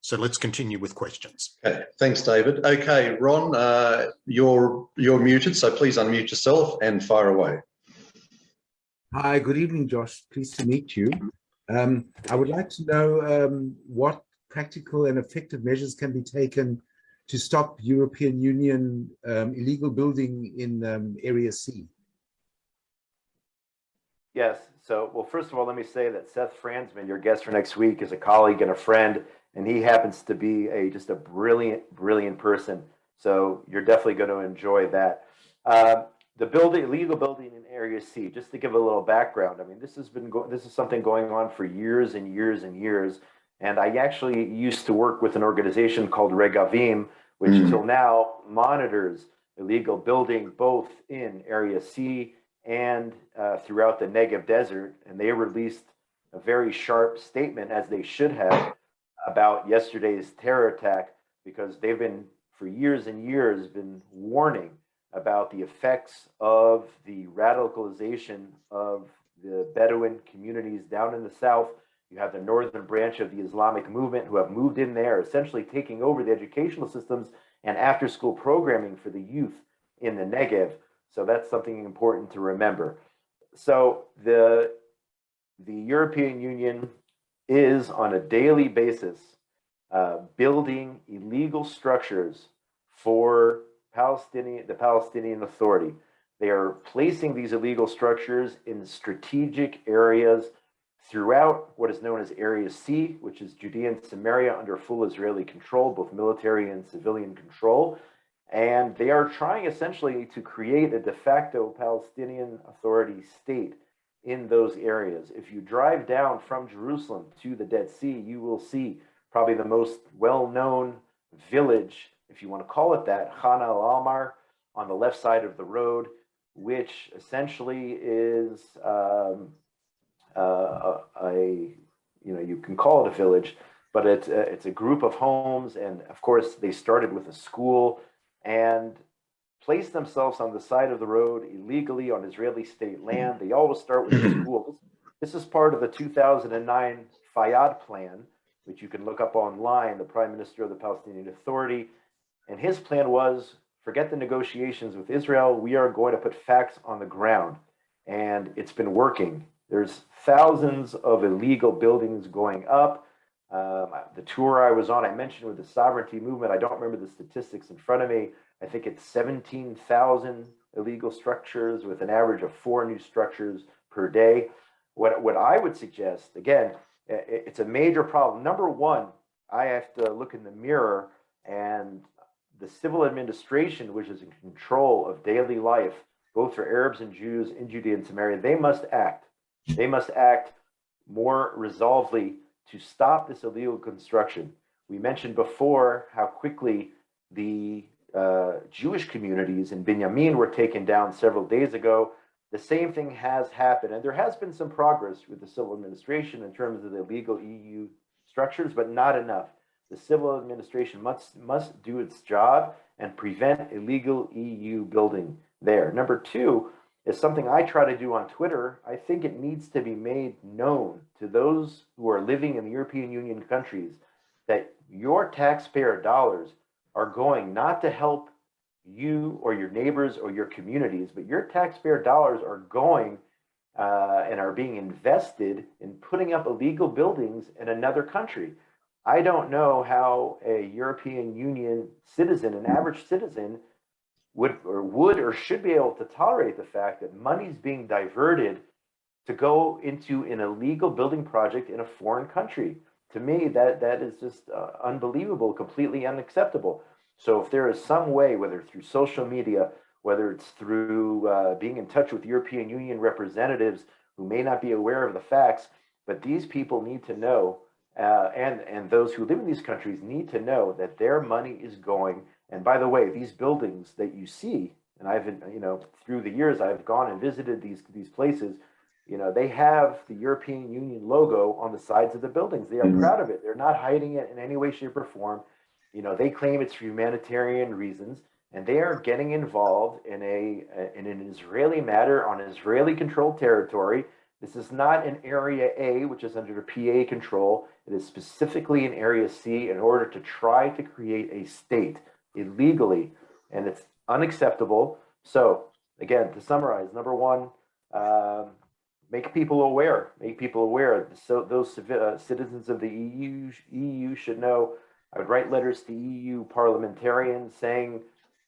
So let's continue with questions. Okay, thanks, David. Okay, Ron, you're muted, so please unmute yourself and fire away. Hi, good evening, Josh. Pleased to meet you. I would like to know what practical and effective measures can be taken to stop European Union illegal building in Area C. Yes. So, well, first of all, let me say that Seth Frantzman, your guest for next week, is a colleague and a friend, and he happens to be just a brilliant, brilliant person. So you're definitely going to enjoy that. The illegal building in Area C, just to give a little background. I mean, this is something going on for years and years and years. And I actually used to work with an organization called Regavim, which until now monitors illegal building both in Area C and throughout the Negev Desert. And they released a very sharp statement, as they should have, about yesterday's terror attack, because they've been, for years and years, been warning about the effects of the radicalization of the Bedouin communities down in the south. You have the northern branch of the Islamic movement who have moved in there, essentially taking over the educational systems and after-school programming for the youth in the Negev. So that's something important to remember. So the European Union is on a daily basis building illegal structures for the Palestinian Authority. They are placing these illegal structures in strategic areas throughout what is known as Area C, which is Judea and Samaria under full Israeli control, both military and civilian control. And they are trying essentially to create a de facto Palestinian Authority state in those areas. If you drive down from Jerusalem to the Dead Sea, you will see probably the most well-known village, if you want to call it that, Khan al-Almar, on the left side of the road, which essentially is you can call it a village, but it's a group of homes, and of course they started with a school and placed themselves on the side of the road illegally on Israeli state land. They always start with the schools. This is part of the 2009 Fayyad plan, which you can look up online, the Prime Minister of the Palestinian Authority. And his plan was, forget the negotiations with Israel, we are going to put facts on the ground. And it's been working. There's thousands of illegal buildings going up. The tour I was on, I mentioned with the Sovereignty Movement, I don't remember the statistics in front of me. I think it's 17,000 illegal structures with an average of 4 new structures per day. What I would suggest, again, it's a major problem. Number one, I have to look in the mirror, and the civil administration, which is in control of daily life, both for Arabs and Jews in Judea and Samaria, they must act. They must act more resolvely to stop this illegal construction. We mentioned before how quickly the Jewish communities in Binyamin were taken down several days ago. The same thing has happened, and there has been some progress with the civil administration in terms of the illegal EU structures, but not enough. The civil administration must do its job and prevent illegal EU building there. Number two is something I try to do on Twitter. I think it needs to be made known to those who are living in the European Union countries that your taxpayer dollars are going not to help you or your neighbors or your communities, but your taxpayer dollars are going and are being invested in putting up illegal buildings in another country. I don't know how a European Union citizen, an average citizen, would or should be able to tolerate the fact that money's being diverted to go into an illegal building project in a foreign country. To me, that is just unbelievable, completely unacceptable. So if there is some way, whether through social media, whether it's through being in touch with European Union representatives who may not be aware of the facts, but these people need to know, and those who live in these countries need to know that their money is going. And by the way, these buildings that you see, and I've been, through the years, I've gone and visited these places. They have the European Union logo on the sides of the buildings. They are proud of it. They're not hiding it in any way, shape, or form. They claim it's for humanitarian reasons, and they are getting involved in an Israeli matter on Israeli-controlled territory. This is not an Area A, which is under PA control. It is specifically in Area C in order to try to create a state illegally, and it's unacceptable. So, again, to summarize, number one, make people aware. Make people aware. So those citizens of the EU should know. I would write letters to EU parliamentarians saying,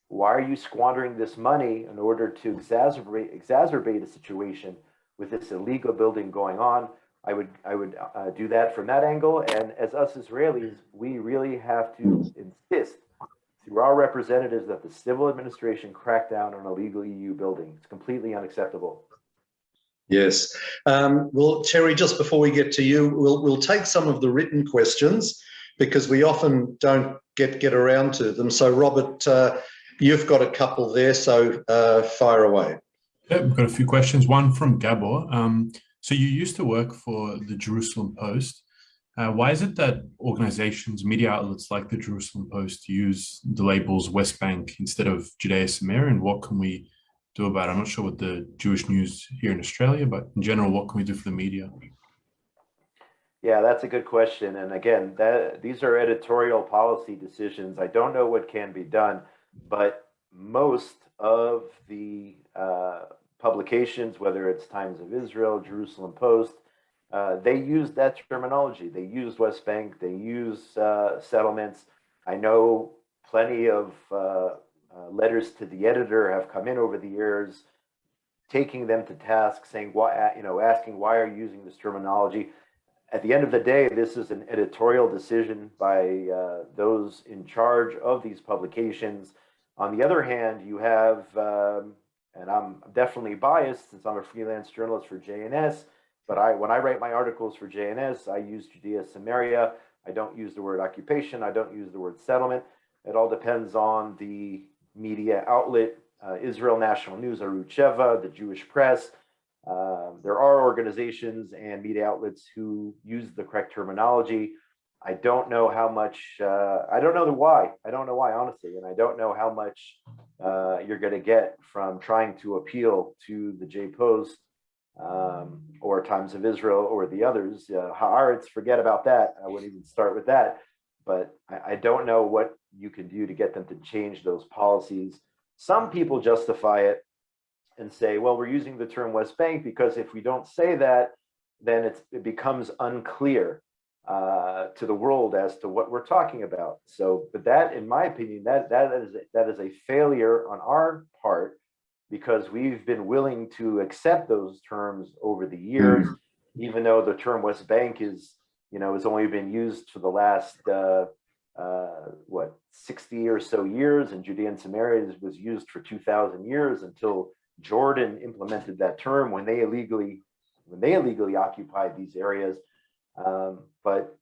why are you squandering this money in order to exacerbate a situation with this illegal building going on? I would do that from that angle. And as us Israelis, we really have to insist through our representatives that the civil administration crack down on illegal EU building. It's completely unacceptable. Yes. Well, Terry, just before we get to you, we'll take some of the written questions because we often don't get around to them. So, Robert, you've got a couple there, so fire away. Yeah, we've got a few questions. One from Gabor. So you used to work for the Jerusalem Post. Why is it that organizations, media outlets like the Jerusalem Post use the labels West Bank instead of Judea-Samaria, and what can we do about it? I'm not sure what the Jewish news here in Australia, but in general, what can we do for the media? Yeah, that's a good question. And again, these are editorial policy decisions. I don't know what can be done, but most of the publications, whether it's Times of Israel, Jerusalem Post, they use that terminology. They use West Bank, they use settlements. I know plenty of letters to the editor have come in over the years taking them to task, saying why, asking why are you using this terminology. At the end of the day, this is an editorial decision by those in charge of these publications. On the other hand, you have, and I'm definitely biased since I'm a freelance journalist for JNS, but when I write my articles for JNS, I use Judea-Samaria. I don't use the word occupation. I don't use the word settlement. It all depends on the media outlet, Israel National News, Arutz Sheva, the Jewish press. There are organizations and media outlets who use the correct terminology. I don't know how much, I don't know why. I don't know why, honestly. And I don't know how much you're going to get from trying to appeal to the J-Post or Times of Israel or the others. Haaretz, forget about that. I wouldn't even start with that. But I don't know what you can do to get them to change those policies. Some people justify it and say, well, we're using the term West Bank because if we don't say that, then it becomes unclear to the world as to what we're talking about. So, but that, in my opinion, that is a failure on our part, because we've been willing to accept those terms over the years, even though the term West Bank is, has only been used for the last 60 or so years, and Judea and Samaria was used for 2,000 years until Jordan implemented that term when they illegally occupied these areas. But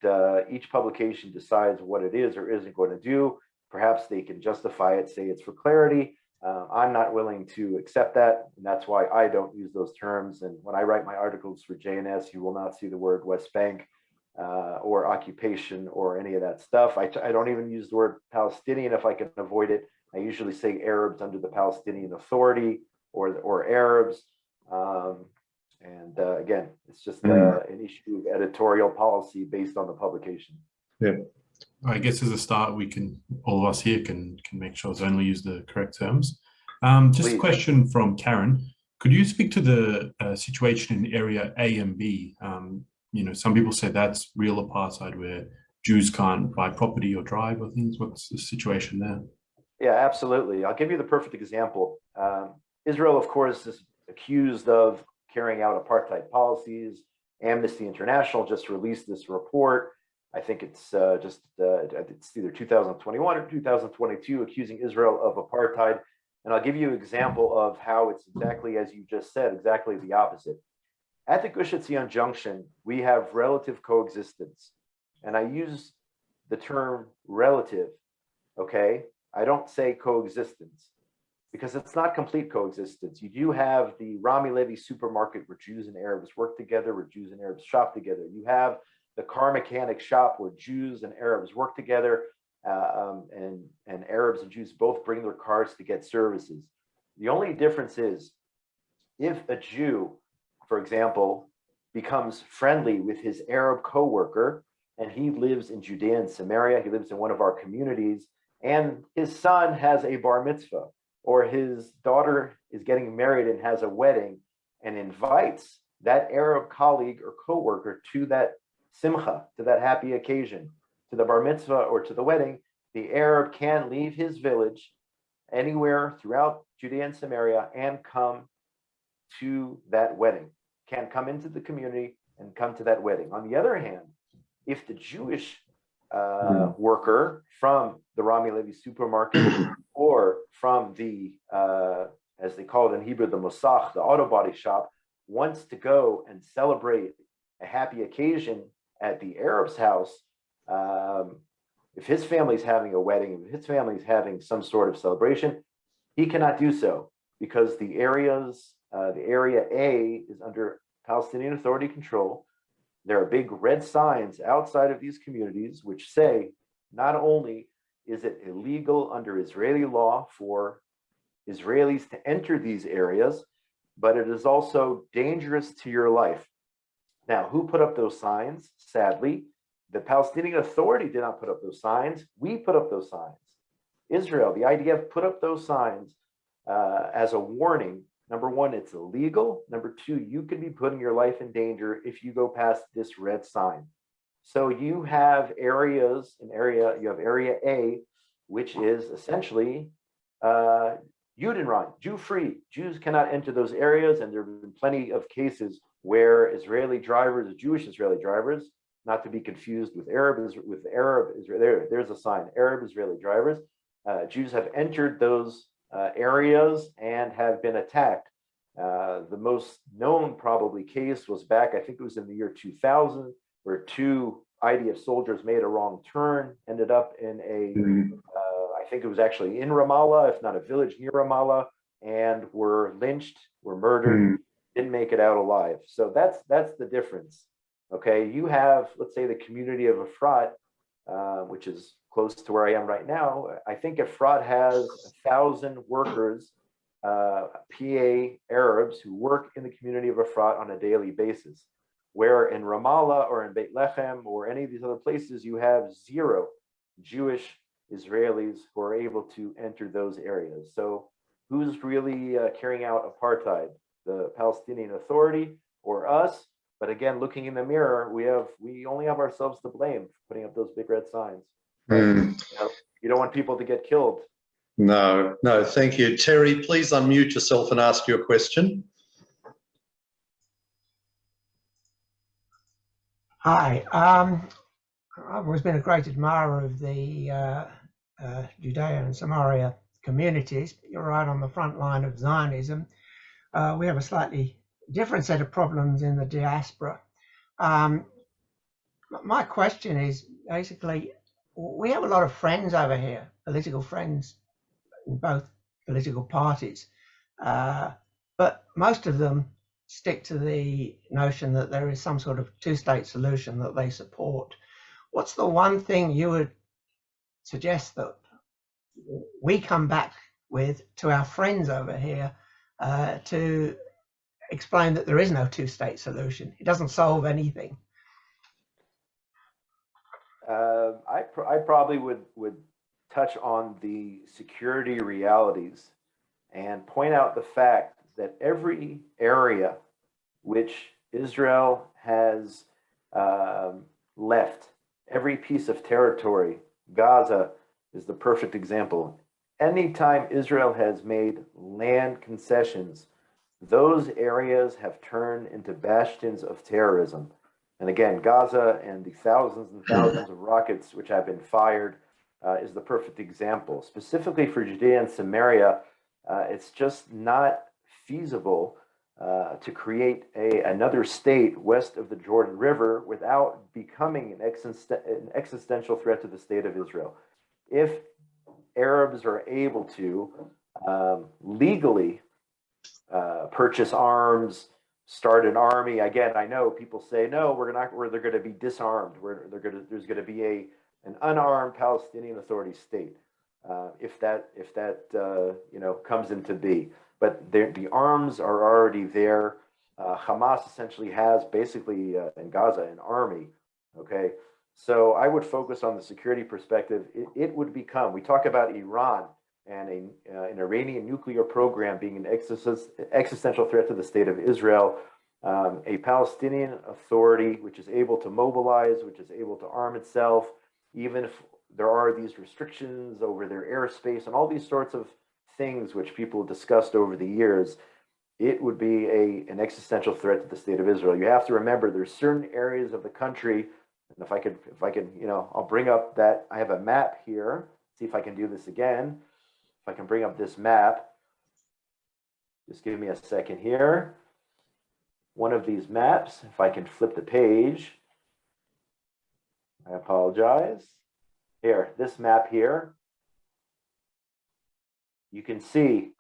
each publication decides what it is or isn't going to do. Perhaps they can justify it, say it's for clarity. I'm not willing to accept that, and that's why I don't use those terms. And when I write my articles for JNS, you will not see the word West Bank or occupation or any of that stuff. I don't even use the word Palestinian if I can avoid it. I usually say Arabs under the Palestinian Authority or Arabs. Again, it's just an issue of editorial policy based on the publication. Yeah. I guess as a start, all of us here can make sure to only use the correct terms. Just Please. a question from Karen. Could you speak to the situation in area A and B? Some people say that's real apartheid where Jews can't buy property or drive or things. What's the situation there? Yeah, absolutely. I'll give you the perfect example. Israel, of course, is accused of carrying out apartheid policies. Amnesty International just released this report. I think it's it's either 2021 or 2022, accusing Israel of apartheid. And I'll give you an example of how it's exactly as you just said, exactly the opposite. At the Gush Etzion junction, we have relative coexistence. And I use the term relative, okay? I don't say coexistence, because it's not complete coexistence. You do have the Rami Levy supermarket where Jews and Arabs work together, where Jews and Arabs shop together. You have the car mechanic shop where Jews and Arabs work together, and Arabs and Jews both bring their cars to get services. The only difference is if a Jew, for example, becomes friendly with his Arab coworker, and he lives in Judea and Samaria, he lives in one of our communities, and his son has a bar mitzvah, or his daughter is getting married and has a wedding, and invites that Arab colleague or coworker to that simcha, to that happy occasion, to the bar mitzvah or to the wedding, the Arab can leave his village anywhere throughout Judea and Samaria and come to that wedding, can come into the community and come to that wedding. On the other hand, if the Jewish worker from the Rami Levy supermarket or from the, as they call it in Hebrew, the Mosach, the auto body shop, wants to go and celebrate a happy occasion at the Arab's house, if his family's having a wedding, if his family's having some sort of celebration, he cannot do so, because the area A is under Palestinian Authority control. There are big red signs outside of these communities which say not only is it illegal under Israeli law for Israelis to enter these areas, but it is also dangerous to your life. Now, who put up those signs? Sadly, the Palestinian Authority did not put up those signs. We put up those signs. Israel, the IDF, put up those signs as a warning. Number one, it's illegal. Number two, you could be putting your life in danger if you go past this red sign. So you have areas, you have area A, which is essentially, Judenrein, Jew-free. Jews cannot enter those areas, and there have been plenty of cases where Israeli drivers, Jewish Israeli drivers, not to be confused with Arab Israel. There's a sign. Arab Israeli drivers. Jews have entered those areas and have been attacked. The most known probably case was back, I think it was in the year 2000, where two IDF soldiers made a wrong turn, ended up in I think it was actually in Ramallah, if not a village near Ramallah, and were lynched, were murdered, didn't make it out alive. So that's the difference. Okay, you have, let's say, the community of Efrat, which is close to where I am right now. I think Efrat has 1,000 workers, PA Arabs who work in the community of Efrat on a daily basis. Where in Ramallah or in Beit Lechem or any of these other places, you have 0 Jewish Israelis who are able to enter those areas. So who's really carrying out apartheid? The Palestinian Authority or us? But again, looking in the mirror, we only have ourselves to blame for putting up those big red signs. You don't want people to get killed. No, thank you. Terry, please unmute yourself and ask your question. Hi, I've always been a great admirer of the Judea and Samaria communities. You're right on the front line of Zionism. We have a slightly different set of problems in the diaspora. My question is basically, we have a lot of friends over here, political friends in both political parties, but most of them stick to the notion that there is some sort of two-state solution that they support. What's the one thing you would suggest that we come back with to our friends over here to explain that there is no two-state solution? It doesn't solve anything. I probably would touch on the security realities and point out the fact that every area which Israel has left, every piece of territory, Gaza is the perfect example. Anytime Israel has made land concessions, those areas have turned into bastions of terrorism. And again, Gaza and the thousands and thousands of rockets which have been fired is the perfect example. Specifically for Judea and Samaria, it's just not feasible to create another state west of the Jordan River without becoming an existential threat to the state of Israel. If Arabs are able to legally purchase arms, start an army. Again, I know people say, no, they're going to be disarmed. There's going to be an unarmed Palestinian Authority state if that comes into be. But the arms are already there. Hamas essentially has basically in Gaza an army. Okay, so I would focus on the security perspective. It would become. We talk about Iran and an Iranian nuclear program being an existential threat to the state of Israel, a Palestinian Authority which is able to mobilize, which is able to arm itself, even if there are these restrictions over their airspace and all these sorts of things which people discussed over the years. It would be an existential threat to the state of Israel. You have to remember there's certain areas of the country, and if I can, I'll bring up that I have a map here. See if I can do this again. If I can bring up this map, just give me a second here. One of these maps, if I can flip the page, I apologize. Here, this map here, you can see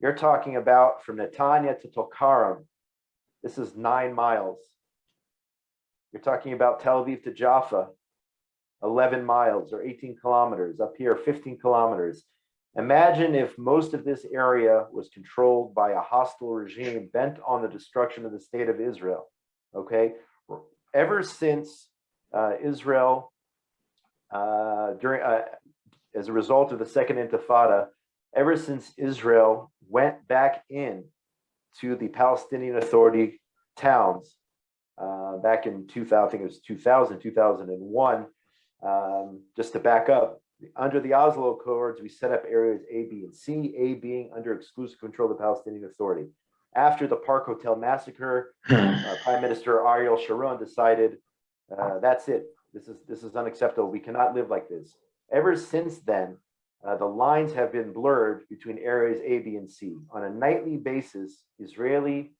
you're talking about from Netanya to Tulkarem. This is 9 miles. You're talking about Tel Aviv to Jaffa, 11 miles or 18 kilometers. Up here, 15 kilometers. Imagine if most of this area was controlled by a hostile regime bent on the destruction of the state of Israel. Okay, ever since Israel, as a result of the Second Intifada, ever since Israel went back in to the Palestinian Authority towns back in 2000, I think it was 2001, just to back up, Under the Oslo Accords, we set up areas A, B, and C, A being under exclusive control of the Palestinian Authority. After the Park Hotel massacre, Prime Minister Ariel Sharon decided, that's it. This is unacceptable. We cannot live like this. Ever since then, the lines have been blurred between areas A, B, and C. On a nightly basis, Israeli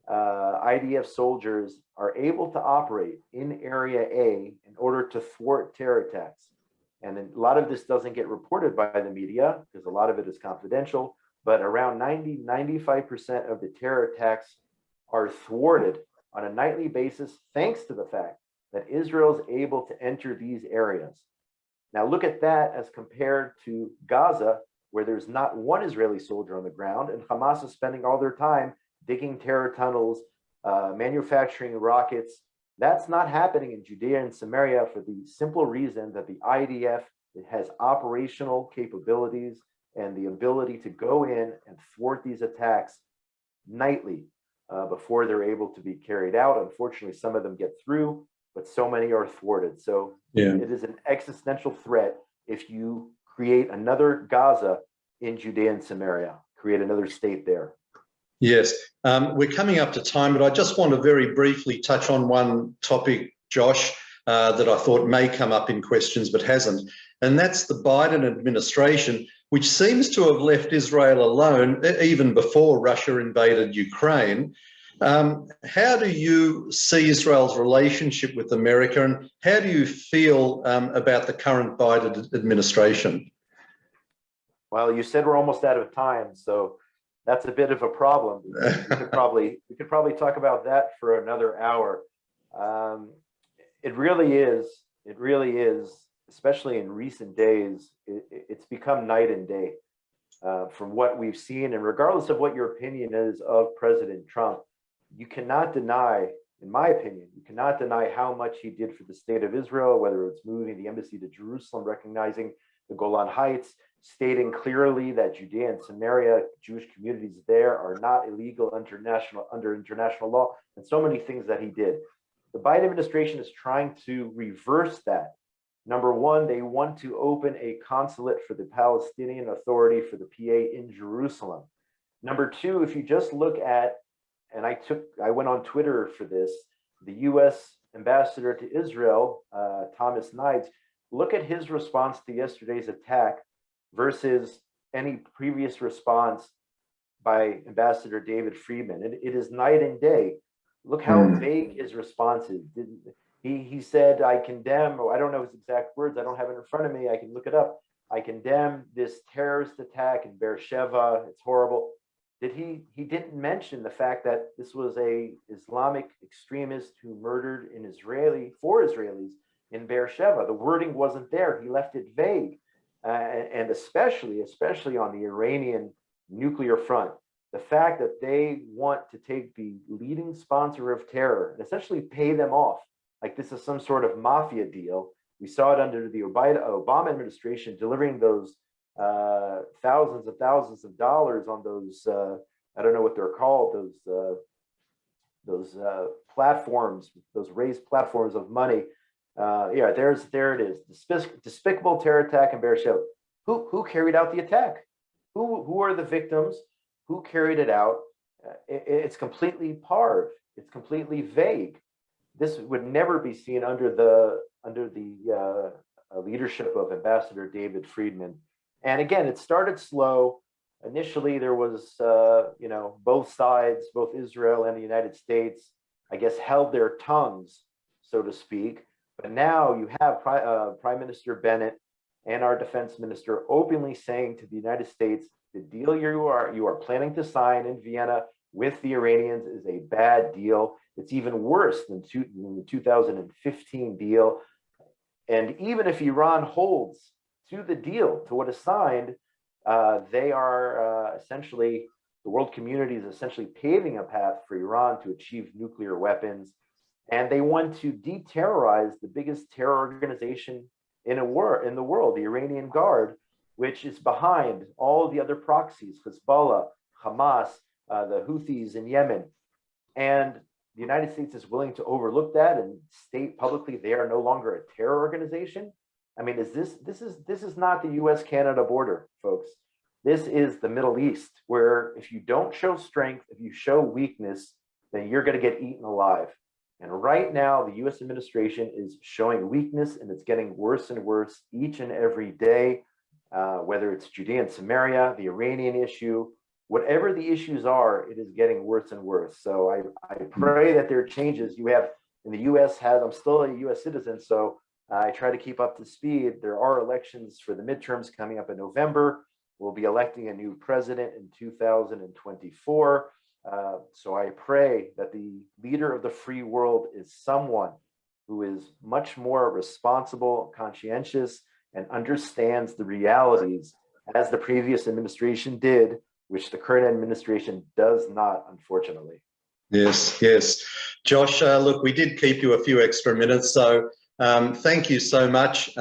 IDF soldiers are able to operate in Area A in order to thwart terror attacks. And a lot of this doesn't get reported by the media because a lot of it is confidential, but around 95% of the terror attacks are thwarted on a nightly basis thanks to the fact that Israel is able to enter these areas. Now look at that as compared to Gaza, where there's not one Israeli soldier on the ground, and Hamas is spending all their time digging terror tunnels, manufacturing rockets. That's not happening in Judea and Samaria for the simple reason that the IDF has operational capabilities and the ability to go in and thwart these attacks nightly before they're able to be carried out. Unfortunately, some of them get through, but so many are thwarted. So it is an existential threat if you create another Gaza in Judea and Samaria, create another state there. Yes, we're coming up to time, but I just want to very briefly touch on one topic, Josh, that I thought may come up in questions but hasn't, and that's the Biden administration, which seems to have left Israel alone even before Russia invaded Ukraine. How do you see Israel's relationship with America, and how do you feel about the current Biden administration? Well, you said we're almost out of time, so that's a bit of a problem. We could probably talk about that for another hour. It really is, especially in recent days, it's become night and day from what we've seen. And regardless of what your opinion is of President Trump, you cannot deny, in my opinion, you cannot deny how much he did for the state of Israel, whether it's moving the embassy to Jerusalem, recognizing the Golan Heights, stating clearly that Judea and Samaria, Jewish communities there, are not illegal under international law, and so many things that he did. The Biden administration is trying to reverse that. Number one, they want to open a consulate for the Palestinian Authority for the PA in Jerusalem. Number two, if you just look at, and I went on Twitter for this, the U.S. ambassador to Israel, Thomas Nides, look at his response to yesterday's attack versus any previous response by Ambassador David Friedman. It is night and day. Look how vague his response is. He said, I condemn, or I don't know his exact words, I don't have it in front of me, I can look it up. I condemn this terrorist attack in Beersheba, it's horrible. He didn't mention the fact that this was a Islamic extremist who murdered four Israelis in Beersheba. The wording wasn't there, he left it vague. And especially on the Iranian nuclear front, the fact that they want to take the leading sponsor of terror and essentially pay them off like this is some sort of mafia deal. We saw it under the Obama administration delivering those thousands of dollars on those, I don't know what they're called, those platforms, those raised platforms of money. There it is. Despicable terror attack in Beersheba. Who carried out the attack? Who are the victims? Who carried it out? It's completely parve. It's completely vague. This would never be seen under the leadership of Ambassador David Friedman. And again, it started slow. Initially, there was, both sides, both Israel and the United States, I guess, held their tongues, so to speak. But now you have Prime Minister Bennett and our defense minister openly saying to the United States, the deal you are planning to sign in Vienna with the Iranians is a bad deal. It's even worse than the 2015 deal. And even if Iran holds to the deal, to what is signed, they are essentially, the world community is essentially paving a path for Iran to achieve nuclear weapons. And they want to de-terrorize the biggest terror organization in the world, the Iranian Guard, which is behind all the other proxies, Hezbollah, Hamas, the Houthis in Yemen. And the United States is willing to overlook that and state publicly they are no longer a terror organization. I mean, this is not the U.S.-Canada border, folks. This is the Middle East, where if you don't show strength, if you show weakness, then you're going to get eaten alive. And right now, the U.S. administration is showing weakness, and it's getting worse and worse each and every day, whether it's Judea and Samaria, the Iranian issue, whatever the issues are, it is getting worse and worse. So I pray that there are changes. You have in the U.S. I'm still a U.S. citizen, so I try to keep up to speed. There are elections for the midterms coming up in November. We'll be electing a new president in 2024. So I pray that the leader of the free world is someone who is much more responsible, conscientious, and understands the realities as the previous administration did, which the current administration does not, unfortunately. Yes, yes. Josh, look, we did keep you a few extra minutes, so thank you so much.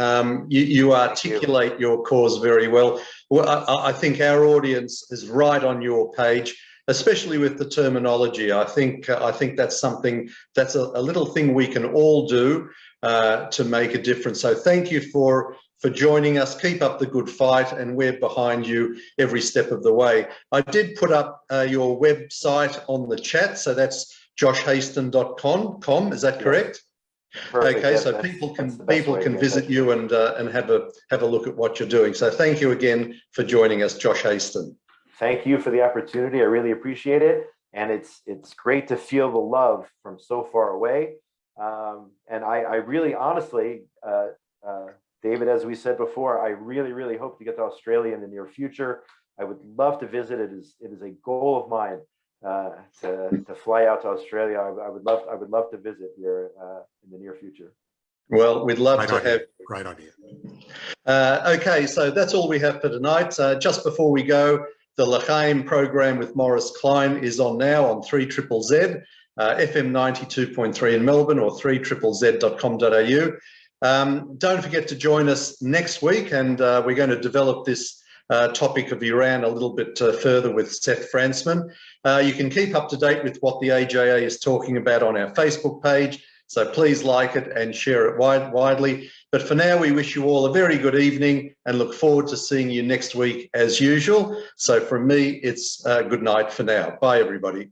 You articulate your cause very well. I think our audience is right on your page, especially with the terminology. I think that's something, that's a little thing we can all do to make a difference. So thank you for joining us. Keep up the good fight, and we're behind you every step of the way. I did put up your website on the chat, so that's joshhasten.com. Is that correct? Perfect. Okay, so people can visit you and have a look at what you're doing. So thank you again for joining us, Josh Hasten. Thank you for the opportunity. I really appreciate it, and it's great to feel the love from so far away. And I really, honestly, David, as we said before, I really hope to get to Australia in the near future. I would love to visit. It is a goal of mine to fly out to Australia. I would love to visit here in the near future. Well, we'd love to have. Great idea. Okay, so that's all we have for tonight. Just before we go, the L'Chaim program with Morris Klein is on now on 3ZZZ, FM 92.3 in Melbourne, or 3ZZZ.com.au. Don't forget to join us next week, and we're going to develop this topic of Iran a little bit further with Seth Fransman. You can keep up to date with what the AJA is talking about on our Facebook page, so please like it and share it widely. But for now, we wish you all a very good evening and look forward to seeing you next week as usual. So from me, it's good night for now. Bye, everybody.